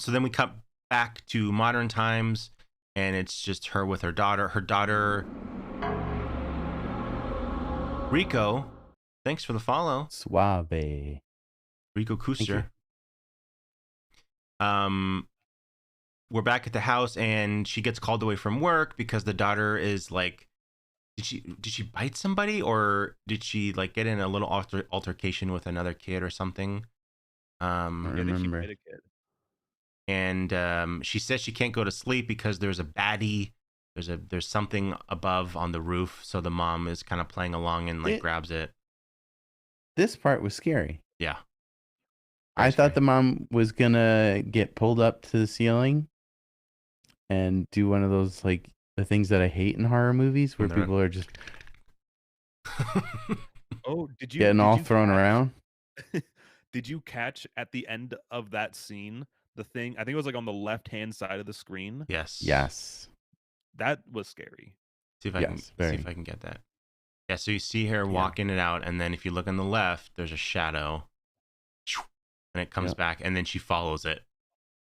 B: So then we cut back to modern times, and it's just her with her daughter. Her daughter, Rico. Thanks for the follow,
C: Suave.
B: Rico Kuster. We're back at the house, and she gets called away from work because the daughter is like, did she bite somebody, or did she like get in a little altercation with another kid or something?
C: I remember.
A: She bit a kid.
B: And she says she can't go to sleep because there's a baddie. There's something above on the roof, so the mom is kind of playing along and like grabs it.
C: This part was scary.
B: Yeah.
C: I thought the mom was gonna get pulled up to the ceiling and do one of those like the things that I hate in horror movies where people are just
A: Oh,
C: getting all thrown around.
A: Did you catch at the end of that scene the thing? I think it was like on the left hand side of the screen.
B: Yes.
C: Yes.
A: That was scary.
B: See if I can get that. Yeah, so you see her walking it out, and then if you look on the left, there's a shadow, and it comes back, and then she follows it.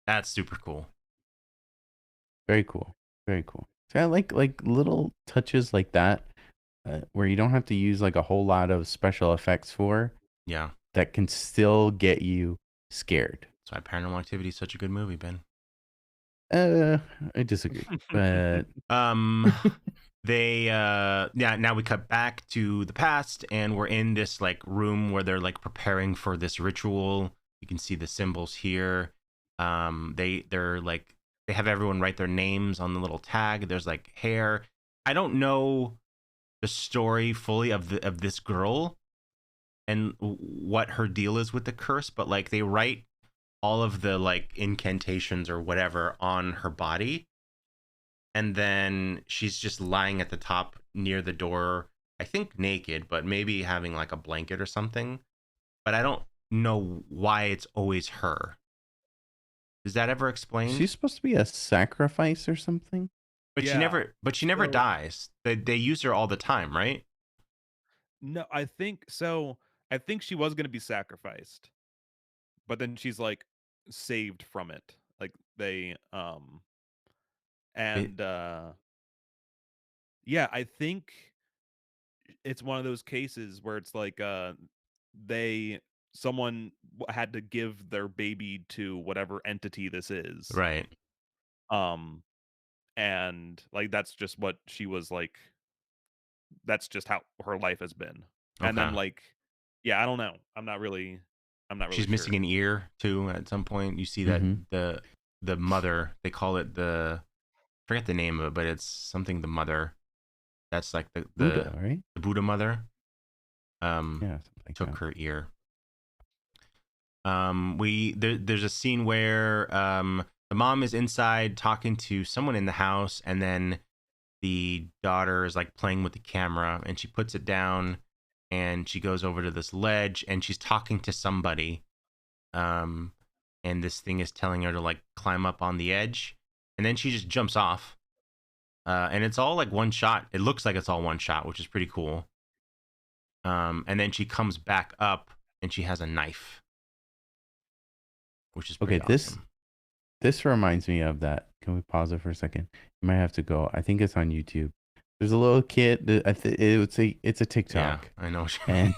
B: That's super cool.
C: Very cool. Very cool. So I like little touches like that, where you don't have to use like a whole lot of special effects for.
B: Yeah.
C: That can still get you scared.
B: That's why Paranormal Activity is such a good movie, Ben.
C: I disagree. But
B: now we cut back to the past, and we're in this like room where they're like preparing for this ritual. You can see the symbols here. They're like, they have everyone write their names on the little tag. There's like hair. I don't know the story fully of this girl and what her deal is with the curse, but like they write all of the like incantations or whatever on her body, and then she's just lying at the top near the door, I think naked, but maybe having like a blanket or something, but I don't know why it's always her. Is that ever explained?
C: She's supposed to be a sacrifice or something,
B: but she never dies. They use her all the time, right?
A: No, I think so. I think she was going to be sacrificed, but then she's like saved from it. Like they yeah, I think it's one of those cases where it's like someone had to give their baby to whatever entity this is.
B: Right.
A: And like that's just what she was like, that's just how her life has been.
B: Okay.
A: And then like, yeah, I don't know. I'm not really
B: She's
A: sure.
B: missing an ear too at some point. You see that the mother, they call it I forget the name of it, but it's something the mother. That's like the
C: Buddha, right?
B: The Buddha mother.
C: Took
B: her ear. There's a scene where the mom is inside talking to someone in the house, and then the daughter is like playing with the camera, and she puts it down, and she goes over to this ledge, and she's talking to somebody, and this thing is telling her to like climb up on the edge, and then she just jumps off, and it's all like one shot. It looks like it's all one shot, which is pretty cool. And then she comes back up, and she has a knife. which is pretty
C: Okay,
B: awesome.
C: this reminds me of that. Can we pause it for a second? You might have to go. I think it's on YouTube. There's a little kid. It would say it's a TikTok.
B: Yeah, I know.
C: And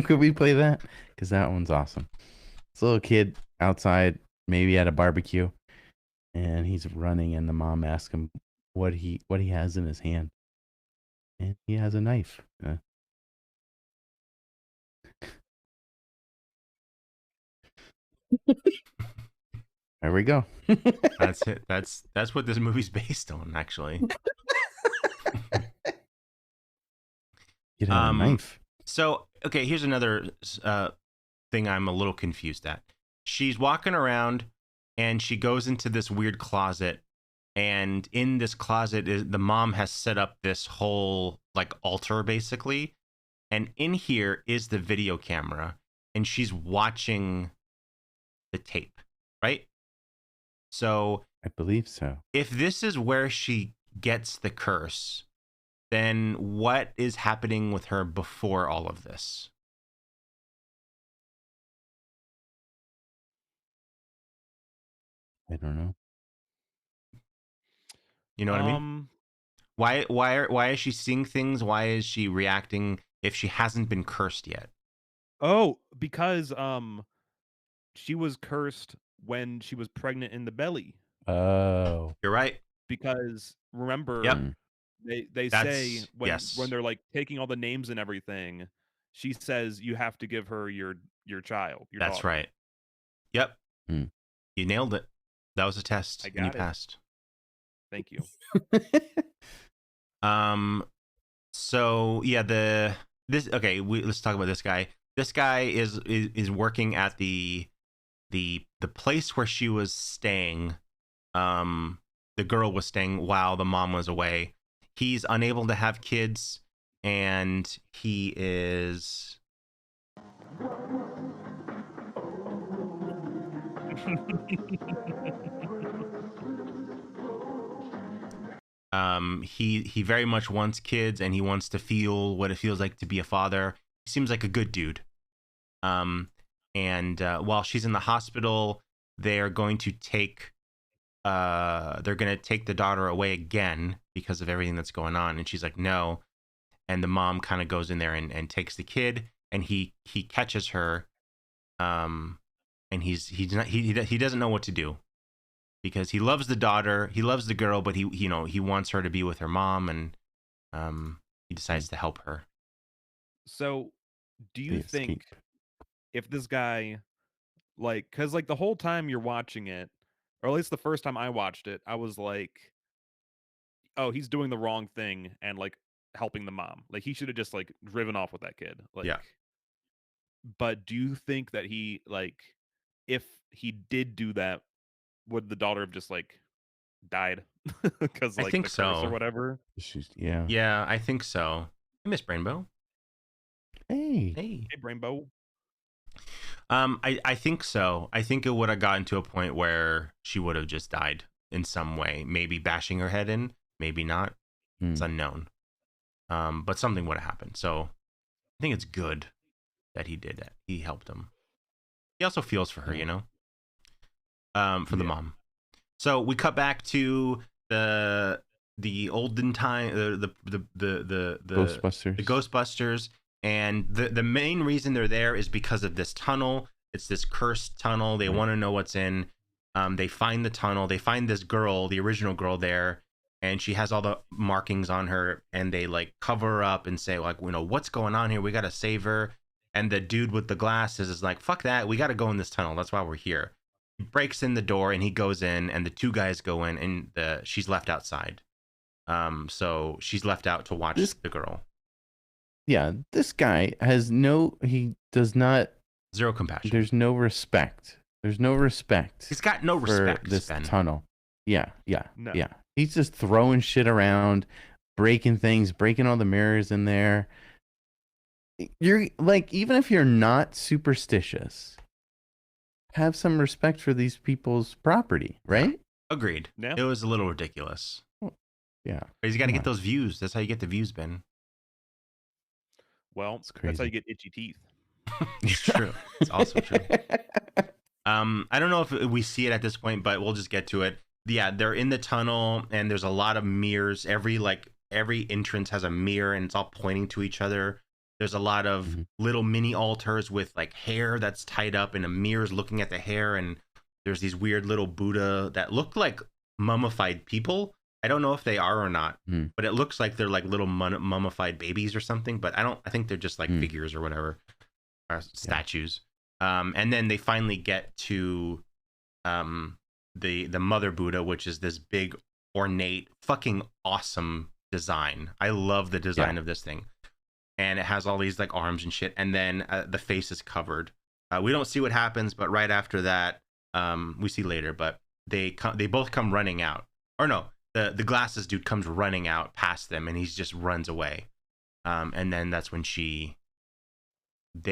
C: could we play that? Because that one's awesome. It's a little kid outside, maybe at a barbecue, and he's running, and the mom asks him what he has in his hand, and he has a knife. There we go.
B: That's it. That's what this movie's based on, actually.
C: Get a knife.
B: So, okay, here's another thing I'm a little confused at. She's walking around and she goes into this weird closet, and in this closet the mom has set up this whole like altar basically, and in here is the video camera, and she's watching the tape, right? So
C: I believe so.
B: if this is where she gets the curse, then what is happening with her before all of this?
C: I don't know.
B: You know what I mean? Why is she seeing things? Why is she reacting if she hasn't been cursed yet?
A: Oh, because she was cursed when she was pregnant in the belly.
C: Oh,
B: You're right.
A: Because remember,
B: Yep.
A: they say when
B: yes.
A: they're like taking all the names and everything, she says you have to give her your child. Your
B: That's
A: daughter.
B: right. Yep.
C: Hmm.
B: You nailed it. That was a test.
A: I
B: And you
A: got it.
B: passed.
A: Thank you.
B: So yeah, let's talk about this guy. This guy is working at the place where she was staying. The girl was staying while the mom was away. He's unable to have kids, and he is he very much wants kids, and he wants to feel what it feels like to be a father. He seems like a good dude. And while she's in the hospital, they're going to take the daughter away again because of everything that's going on, and she's like, no. And the mom kind of goes in there and takes the kid, and he catches her, and he doesn't know what to do, because he loves the daughter, he loves the girl, but he wants her to be with her mom, and he decides to help her.
A: So, do you think if this guy, like, because like the whole time you're watching it, or at least the first time I watched it, I was like, oh, he's doing the wrong thing and like helping the mom. Like he should have just like driven off with that kid. Like,
B: Yeah.
A: But do you think that he like, if he did do that, would the daughter have just like died because like
B: I think
A: the curse
B: so.
A: or whatever?
B: Yeah, I think so. Hey, Miss Brainbow.
C: Hey,
A: Brainbow.
B: I think so. I think it would have gotten to a point where she would have just died in some way, maybe bashing her head in, maybe not. It's unknown. But something would have happened. So I think it's good that he did it. He helped him. He also feels for her, you know, for the mom. So we cut back to the olden time, the
C: Ghostbusters.
B: The Ghostbusters, and the main reason they're there is because of this tunnel. It's this cursed tunnel. They want to know what's in. They find the tunnel. They find this girl, the original girl there, and she has all the markings on her, and they like cover her up and say like, you know, what's going on here? We got to save her. And the dude with the glasses is like, fuck that. We got to go in this tunnel. That's why we're here. He breaks in the door and he goes in, and the two guys go in, and she's left outside. So she's left out to watch the girl.
C: Yeah, this guy he does not.
B: Zero compassion.
C: There's no respect. There's no respect.
B: He's got no respect
C: for this
B: Ben.
C: tunnel. Yeah.
A: No.
C: Yeah. He's just throwing shit around, breaking things, breaking all the mirrors in there. You're like, even if you're not superstitious, have some respect for these people's property, right?
B: Yeah. Agreed.
A: Yeah.
B: It was a little ridiculous.
C: Yeah.
B: But he's got to get those views. That's how you get the views, Ben.
A: Well, that's how you get itchy teeth.
B: It's true. It's also true. I don't know if we see it at this point, but we'll just get to it. Yeah, they're in the tunnel, and there's a lot of mirrors. Every entrance has a mirror, and it's all pointing to each other. There's a lot of little mini altars with like hair that's tied up, and a mirror's looking at the hair. And there's these weird little Buddha that look like mummified people. I don't know if they are or not, but it looks like they're like little mummified babies or something. But I think they're just like figures or whatever, or statues. And then they finally get to the mother Buddha, which is this big, ornate, fucking awesome design. I love the design of this thing. And it has all these like arms and shit. And then the face is covered. We don't see what happens, but right after that, we see later, but they both come running out. Or no, the glasses dude comes running out past them, and he just runs away. And then that's when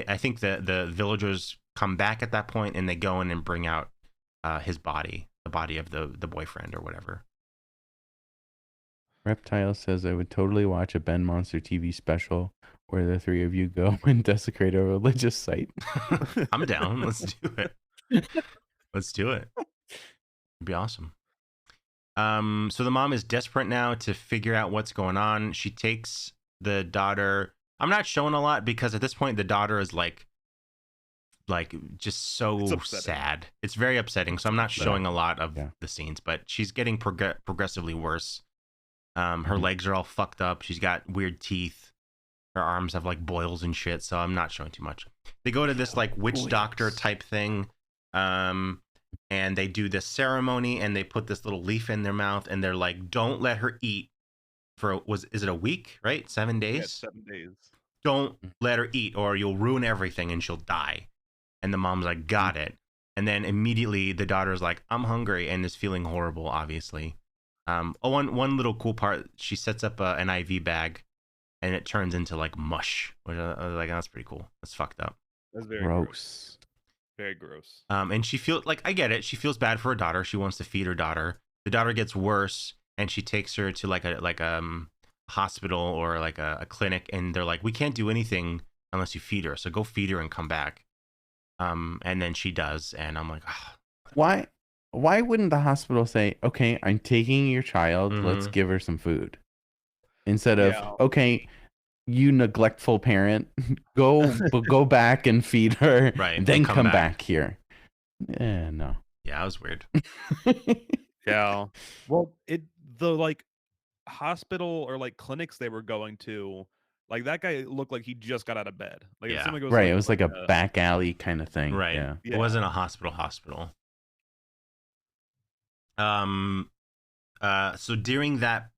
B: I think the villagers come back at that point, and they go in and bring out his body, the body of the boyfriend or whatever.
C: Reptile says, I would totally watch a BenMonsterTV special where the three of you go and desecrate a religious site.
B: I'm down. Let's do it. Let's do it. It'd be awesome. So the mom is desperate now to figure out what's going on. She takes the daughter. I'm not showing a lot because at this point the daughter is like just so sad. It's very upsetting. So I'm not showing a lot of the scenes, but she's getting progressively worse. Her legs are all fucked up. She's got weird teeth. Her arms have like boils and shit. So I'm not showing too much. They go to this like witch doctor type thing. And they do this ceremony, and they put this little leaf in their mouth, and they're like, don't let her eat for, is it a week, right? 7 days?
A: Yeah, 7 days.
B: Don't let her eat or you'll ruin everything and she'll die. And the mom's like, got it. And then immediately the daughter's like, I'm hungry, and is feeling horrible, obviously. One little cool part, she sets up an IV bag, and it turns into like mush. Which I was like, that's pretty cool. That's fucked up.
A: That's very
C: gross.
A: Very gross.
B: And she feels like, I get it. She feels bad for her daughter. She wants to feed her daughter. The daughter gets worse, and she takes her to like a hospital or like a clinic, and they're like, we can't do anything unless you feed her. So go feed her and come back. And then she does, and I'm like, oh.
C: Why wouldn't the hospital say, okay, I'm taking your child, let's give her some food, instead of, okay, you neglectful parent, go back and feed her,
B: right?
C: Then come back here. Yeah, no.
B: Yeah, that was weird.
A: Yeah. Well, the like hospital or like clinics they were going to, like that guy looked like he just got out of bed. Like it seemed like it was
C: right. It was like a back alley kind of thing.
B: Right.
C: Yeah.
B: It wasn't a hospital. So during that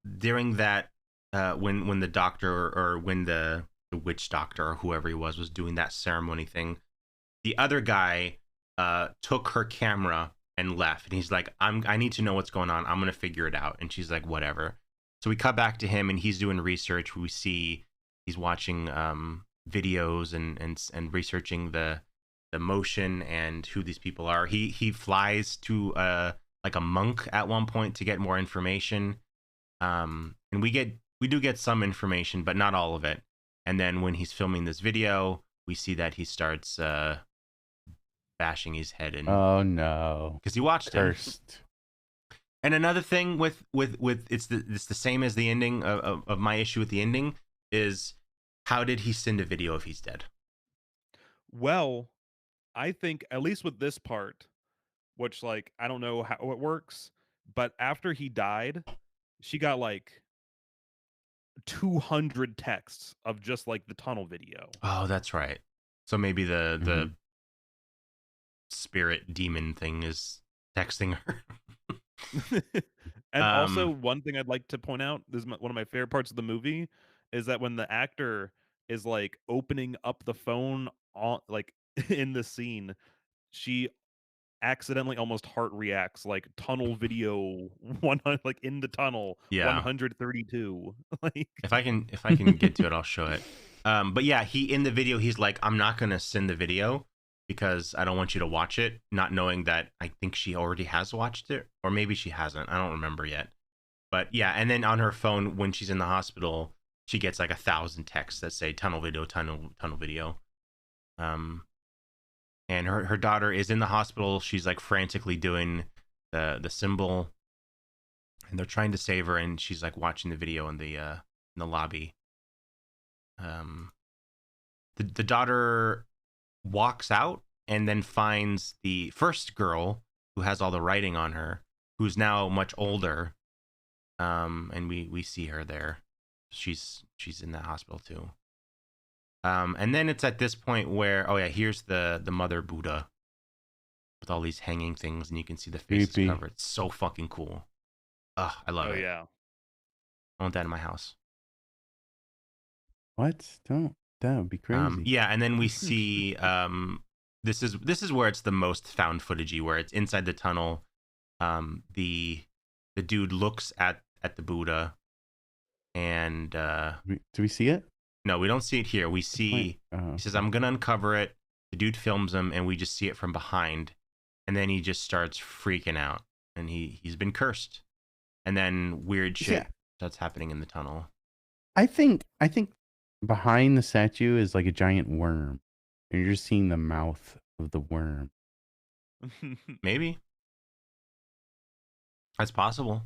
B: when the doctor or when the witch doctor or whoever he was doing that ceremony thing, the other guy took her camera and left, and he's like, I need to know what's going on. I'm gonna figure it out. And she's like, whatever. So we cut back to him, and he's doing research. We see he's watching videos and researching the motion and who these people are. He flies to like a monk at one point to get more information. And we do get some information, but not all of it. And then when he's filming this video, we see that he starts bashing his head in.
C: Oh no!
B: Because he watched it. And another thing with it's the same as the ending of my issue with the ending is, how did he send a video if he's dead?
A: Well, I think at least with this part, which like I don't know how it works, but after he died, she got like 200 texts of just like the tunnel video.
B: Oh, that's right. So maybe the spirit demon thing is texting her.
A: And also one thing I'd like to point out, this is one of my favorite parts of the movie, is that when the actor is like opening up the phone on like in the scene, she accidentally almost heart reacts like tunnel video 100, like in the tunnel 132. Like
B: if I can get to it, I'll show it. But yeah, in the video he's like, I'm not gonna send the video because I don't want you to watch it, not knowing that I think she already has watched it, or maybe she hasn't. I don't remember yet. But yeah, and then on her phone when she's in the hospital, she gets like 1,000 texts that say tunnel video. and her daughter is in the hospital. She's like frantically doing the symbol, and they're trying to save her, and she's like watching the video in the lobby. The daughter walks out and then finds the first girl who has all the writing on her, who's now much older. And we see her there. She's in that hospital too. And then it's at this point where, oh yeah, here's the mother Buddha with all these hanging things, and you can see the faces covered. It's so fucking cool. Ugh, I love it.
A: Oh yeah.
B: I want that in my house.
C: What? Don't. That would be crazy.
B: Yeah, and then we see this is where it's the most found footagey, where it's inside the tunnel. The dude looks at the Buddha, and
C: Do we see it?
B: no, we don't see it here. We see he says, "I'm gonna uncover it." The dude films him, and we just see it from behind, and then he just starts freaking out, and he's been cursed, and then weird shit starts happening in the tunnel.
C: I think behind the statue is like a giant worm, and you're just seeing the mouth of the worm.
B: Maybe that's possible.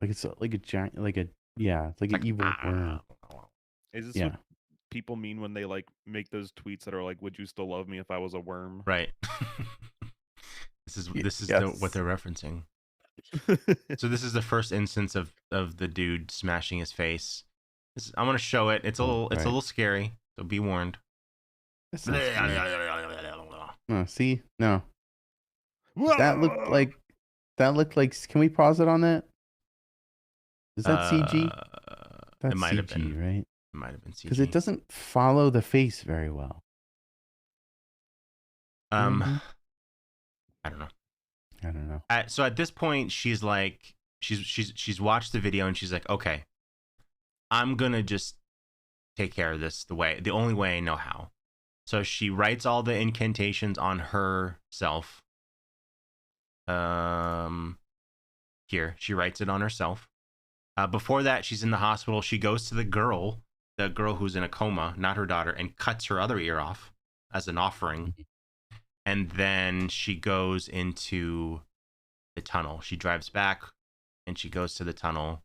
C: Like it's like a giant, like an evil worm.
A: Is this what people mean when they like make those tweets that are like, "Would you still love me if I was a worm?"
B: Right. This is what they're referencing. So this is the first instance of the dude smashing his face. I'm gonna show it. It's a little scary, so be warned.
C: Oh, see, no. That looked like. Can we pause it on that? Is that CG? That's
B: it might have
C: CG,
B: been.
C: right?
B: It might have been CG
C: Because it doesn't follow the face very well.
B: I don't know. So at this point, she's like, she's watched the video and she's like, okay, I'm gonna just take care of this the only way I know how. So she writes all the incantations on herself. Here she writes it on herself. Before that, she's in the hospital. She goes to the girl who's in a coma, not her daughter, and cuts her other ear off as an offering. And then she goes into the tunnel. She drives back and she goes to the tunnel.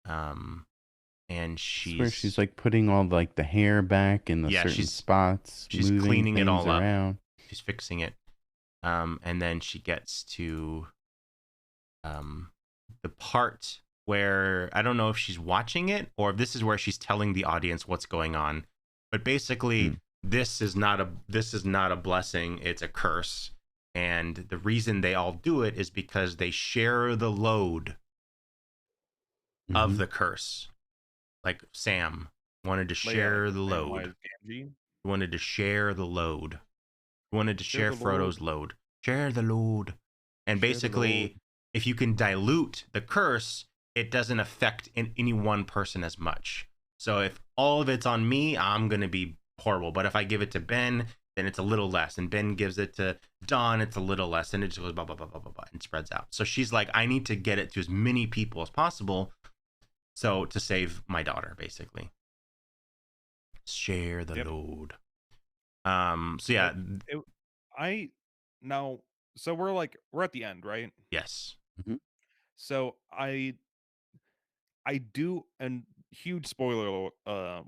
B: And
C: she's like putting all like the hair back in the certain spots.
B: She's cleaning it all
C: around.
B: up. She's fixing it. And then she gets to the part where I don't know if she's watching it or if this is where she's telling the audience what's going on. But basically, this is not a blessing, it's a curse. And the reason they all do it is because they share the load of the curse. Like Sam wanted to share the load. He wanted to share the load. He wanted to share Frodo's load. Share the load. And basically, if you can dilute the curse, it doesn't affect any one person as much. So if all of it's on me, I'm going to be horrible. But if I give it to Ben, then it's a little less. And Ben gives it to Don, it's a little less. And it just goes blah, blah, blah, blah, blah, blah, and spreads out. So she's like, I need to get it to as many people as possible. So to save my daughter, basically. Share the load. So yeah.
A: So we're at the end, right?
B: Yes.
A: So I do, and huge spoiler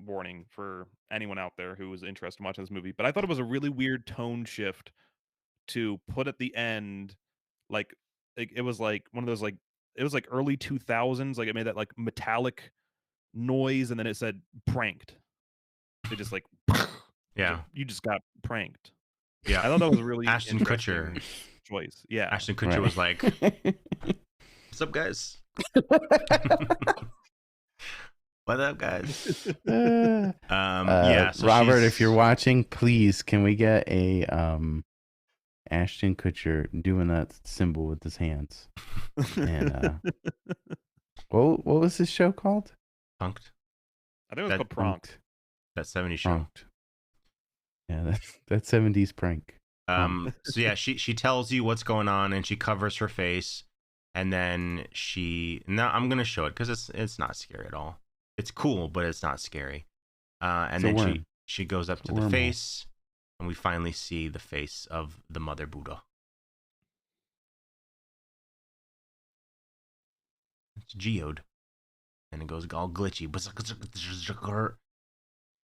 A: warning for anyone out there who was interested in watching this movie, but I thought it was a really weird tone shift to put at the end, like it was like one of those it was like early 2000s, like it made that like metallic noise, and then it said pranked. They just like you just got pranked.
B: Yeah,
A: I thought that was a really
B: Ashton Kutcher
A: choice. Yeah,
B: Ashton Kutcher was like, "What's up, guys? What up, guys?"
C: So Robert, if you're watching, please can we get a Ashton Kutcher doing that symbol with his hands? And what was this show called?
B: Punked.
A: I think it was called Pranked.
B: That 70s show. Pranked.
C: Yeah, that 70s prank.
B: So yeah, she tells you what's going on and she covers her face, and then I'm gonna show it because it's not scary at all. It's cool, but it's not scary. And then she goes up to the face. and we finally see the face of the Mother Buddha. It's geode, and it goes all glitchy.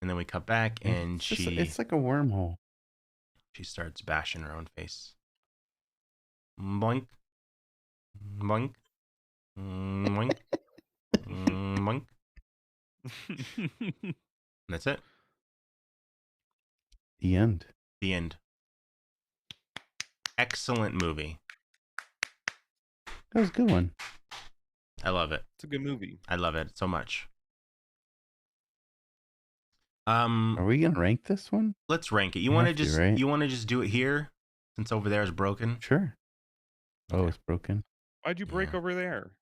B: And then we cut back, and
C: it's like a wormhole.
B: She starts bashing her own face. Boink, boink, boink, boink. And that's it.
C: The end.
B: The end. Excellent movie.
C: That was a good one.
B: I love it.
A: It's a good movie.
B: I love it so much.
C: Are we gonna rank this one?
B: Let's rank it. You want to just
C: right?
B: you want to just do it here, since over there is broken?
C: Sure. Oh,
B: Okay.
C: it's broken.
A: Why'd you break over there?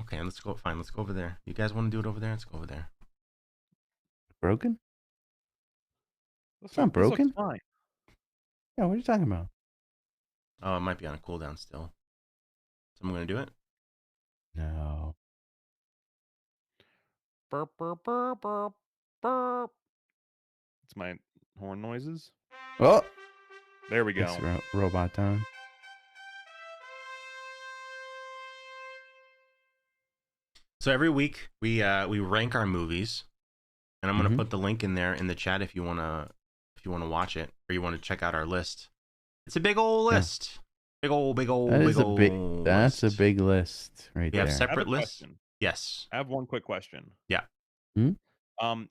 B: Okay, let's go. Fine, let's go over there. You guys want to do it over there? Let's go over there.
C: Broken?
A: It's
C: not broken.
A: Fine.
C: Yeah, what are you talking about?
B: Oh, it might be on a cooldown still. So I'm gonna do it.
C: No.
A: Burp, burp, burp, burp, burp. It's my horn noises.
C: Oh,
A: there we go.
C: It's robot time.
B: So every week we rank our movies, and I'm gonna put the link in there in the chat if you wanna watch it or you want to check out our list. It's a big old list. Big old.
C: That's a big list right there.
B: You have separate lists? Yes.
A: I have one quick question.
B: Yeah.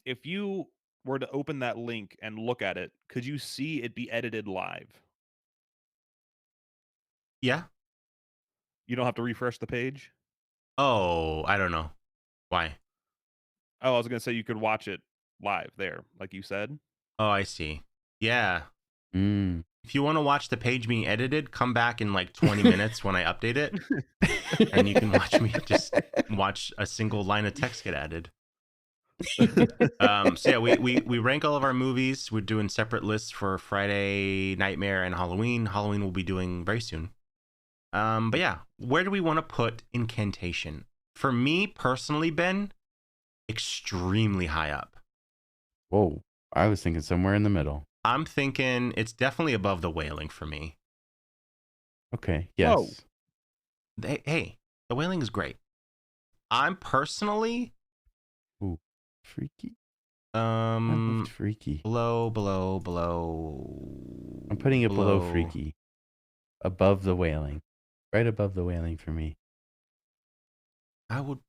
A: If you were to open that link and look at it, could you see it be edited live?
B: Yeah.
A: You don't have to refresh the page?
B: Oh, I don't know. Why?
A: Oh, I was gonna say you could watch it live there, like you said.
B: Oh, I see. Yeah. If you want to watch the page being edited, come back in like 20 minutes when I update it, and you can watch me just watch a single line of text get added. So yeah, we rank all of our movies. We're doing separate lists for Friday, Nightmare, and Halloween. Halloween we'll be doing very soon. But yeah, where do we want to put Incantation? For me personally, Ben, extremely high up.
C: Whoa, I was thinking somewhere in the middle.
B: I'm thinking it's definitely above The Wailing for me.
C: Okay, yes.
B: Hey, The Wailing is great. I'm personally...
C: Ooh, freaky.
B: Freaky. Below.
C: I'm putting it below Freaky. Above The Wailing. Right above The Wailing for me.
B: I would...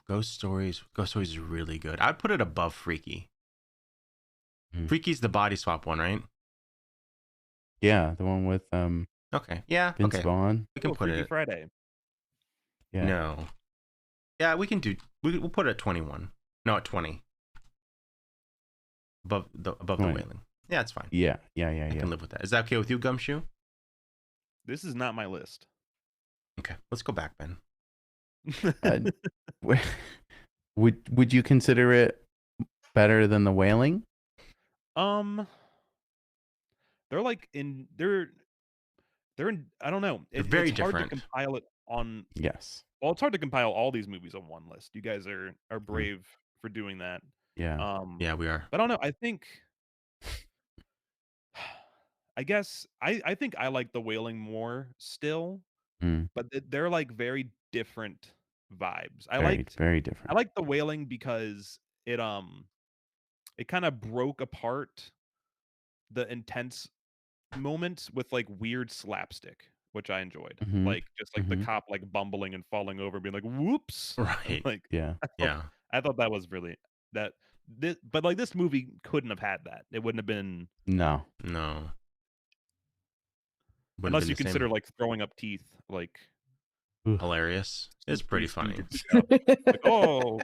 B: Ghost Stories is really good. I'd put it above Freaky. Freaky's the body swap one, right?
C: Yeah, the one with
B: okay. Yeah.
C: Vince Vaughn.
B: We can put
A: Freaky
B: it
A: Friday.
C: Yeah.
B: No. Yeah, we can do. We'll put it at 21. No, at 20. Above the Wailing. Yeah, it's fine.
C: Yeah.
B: I can live with that. Is that okay with you, Gumshoe?
A: This is not my list.
B: Okay, let's go back, Ben.
C: Would you consider it better than The Wailing?
A: They're like in they're in, I don't know.
B: They're very
A: it's hard
B: different.
A: to compile it on.
C: Yes.
A: Well, it's hard to compile all these movies on one list. You guys are brave for doing that.
C: Yeah.
B: Yeah, we are.
A: But I don't know. I think. I guess I think I like The Wailing more still, but they're like very different vibes.
C: Very different.
A: I like The Wailing because it kind of broke apart the intense moments with like weird slapstick, which I enjoyed. Like just like the cop like bumbling and falling over, being like, "Whoops!"
B: Right?
C: I
A: thought that was really but like this movie couldn't have had that. It wouldn't have been
C: no.
A: Unless you consider like throwing up teeth like
B: hilarious. It's pretty funny.
A: Like, oh.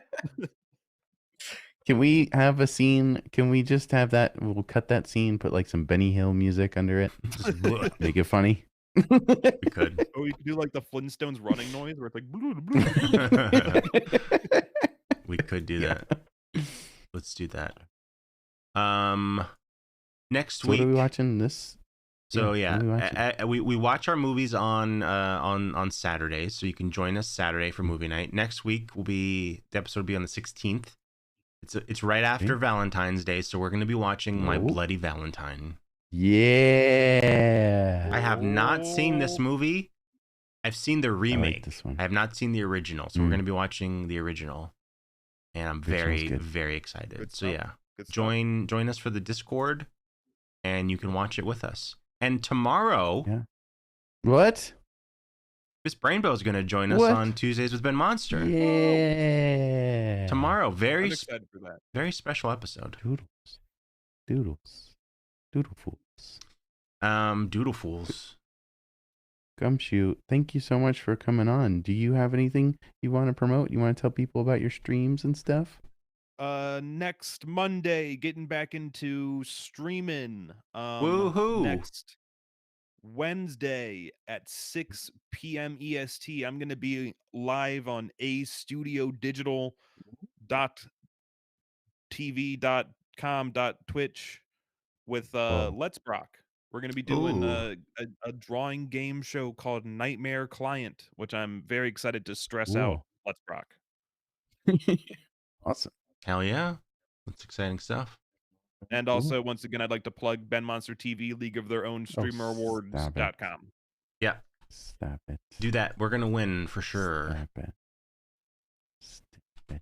C: Can we have a scene? Can we just have that? We'll cut that scene, put like some Benny Hill music under it. Make it funny.
B: We could.
A: Oh, you could do like the Flintstones running noise where it's like
B: we could do that. Let's do that. Next week.
C: What are we watching this?
B: So we watch our movies on Saturdays, so you can join us Saturday for movie night. Next week the episode will be on the 16th. It's right after Valentine's Day, so we're going to be watching My Bloody Valentine.
C: Yeah.
B: I have not seen this movie. I've seen the remake.
C: I like this one.
B: I have not seen the original, so we're going to be watching the original, and I'm very, very excited.
A: Good
B: so
A: stuff.
B: yeah,
A: Good stuff.
B: join us for the Discord, and you can watch it with us. And tomorrow,
C: What?
B: Miss Brainbow is going to join us on Tuesdays with Ben Monster.
C: Yeah.
B: Tomorrow,
A: I'm
B: very
A: excited for that.
B: very special episode.
C: Doodles. Doodlefools.
B: Doodlefools.
C: Gumshoe, thank you so much for coming on. Do you have anything you want to promote? You want to tell people about your streams and stuff?
A: Next Monday, getting back into streaming.
B: Woohoo!
A: Next Wednesday at 6 p.m. EST, I'm going to be live on astudiodigital.tv.com.twitch with Let's Brock. We're going to be doing a drawing game show called Nightmare Client, which I'm very excited to stress out Let's Brock.
C: Awesome.
B: Hell yeah. That's exciting stuff.
A: And also, once again, I'd like to plug BenMonsterTV, League of Their Own Streamer Awards.com.
B: Yeah.
C: Stop it.
B: Do that. We're going to win for sure.
C: Stop it.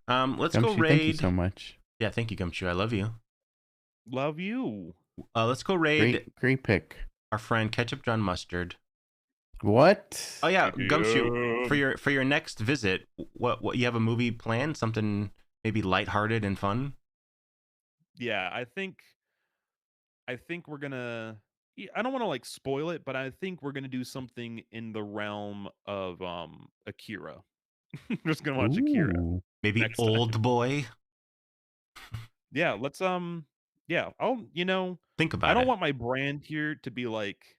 B: Let's
C: Gumshoe,
B: go raid.
C: Thank you so much.
B: Yeah, thank you, Gumshoe. I love you.
A: Love you.
B: Let's go raid
C: Great pick.
B: our friend Ketchup John Mustard.
C: What?
B: Oh yeah, Gumshoe. For your next visit, what you have a movie planned? Something maybe lighthearted and fun?
A: Yeah, I think we're gonna. I don't want to like spoil it, but I think we're gonna do something in the realm of Akira. We're just gonna watch Akira.
B: Maybe Old Boy.
A: Yeah, let's yeah, I'll
B: think about it.
A: I don't want my brand here to be like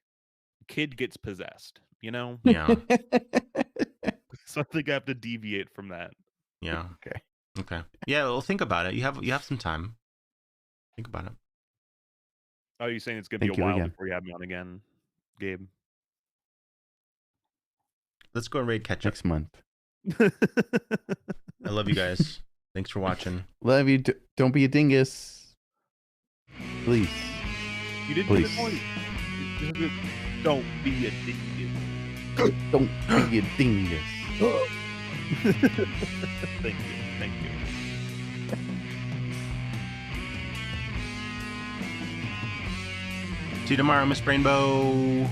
A: kid gets possessed,
B: Yeah.
A: So I think I have to deviate from that.
B: Yeah. Okay. Yeah, well, think about it. You have some time. Think about it.
A: Oh, you're saying it's gonna be a while before you have me on again, Gabe?
B: Let's go and raid Ketchup
C: next month.
B: I love you guys. Thanks for watching.
C: Love you. Don't be a dingus. Please.
A: You didn't
C: Please.
A: Don't be a dingus.
C: Don't be a dingus.
A: Thank you. Thank you.
B: See you tomorrow, Miss Rainbow.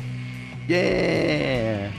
C: Yeah.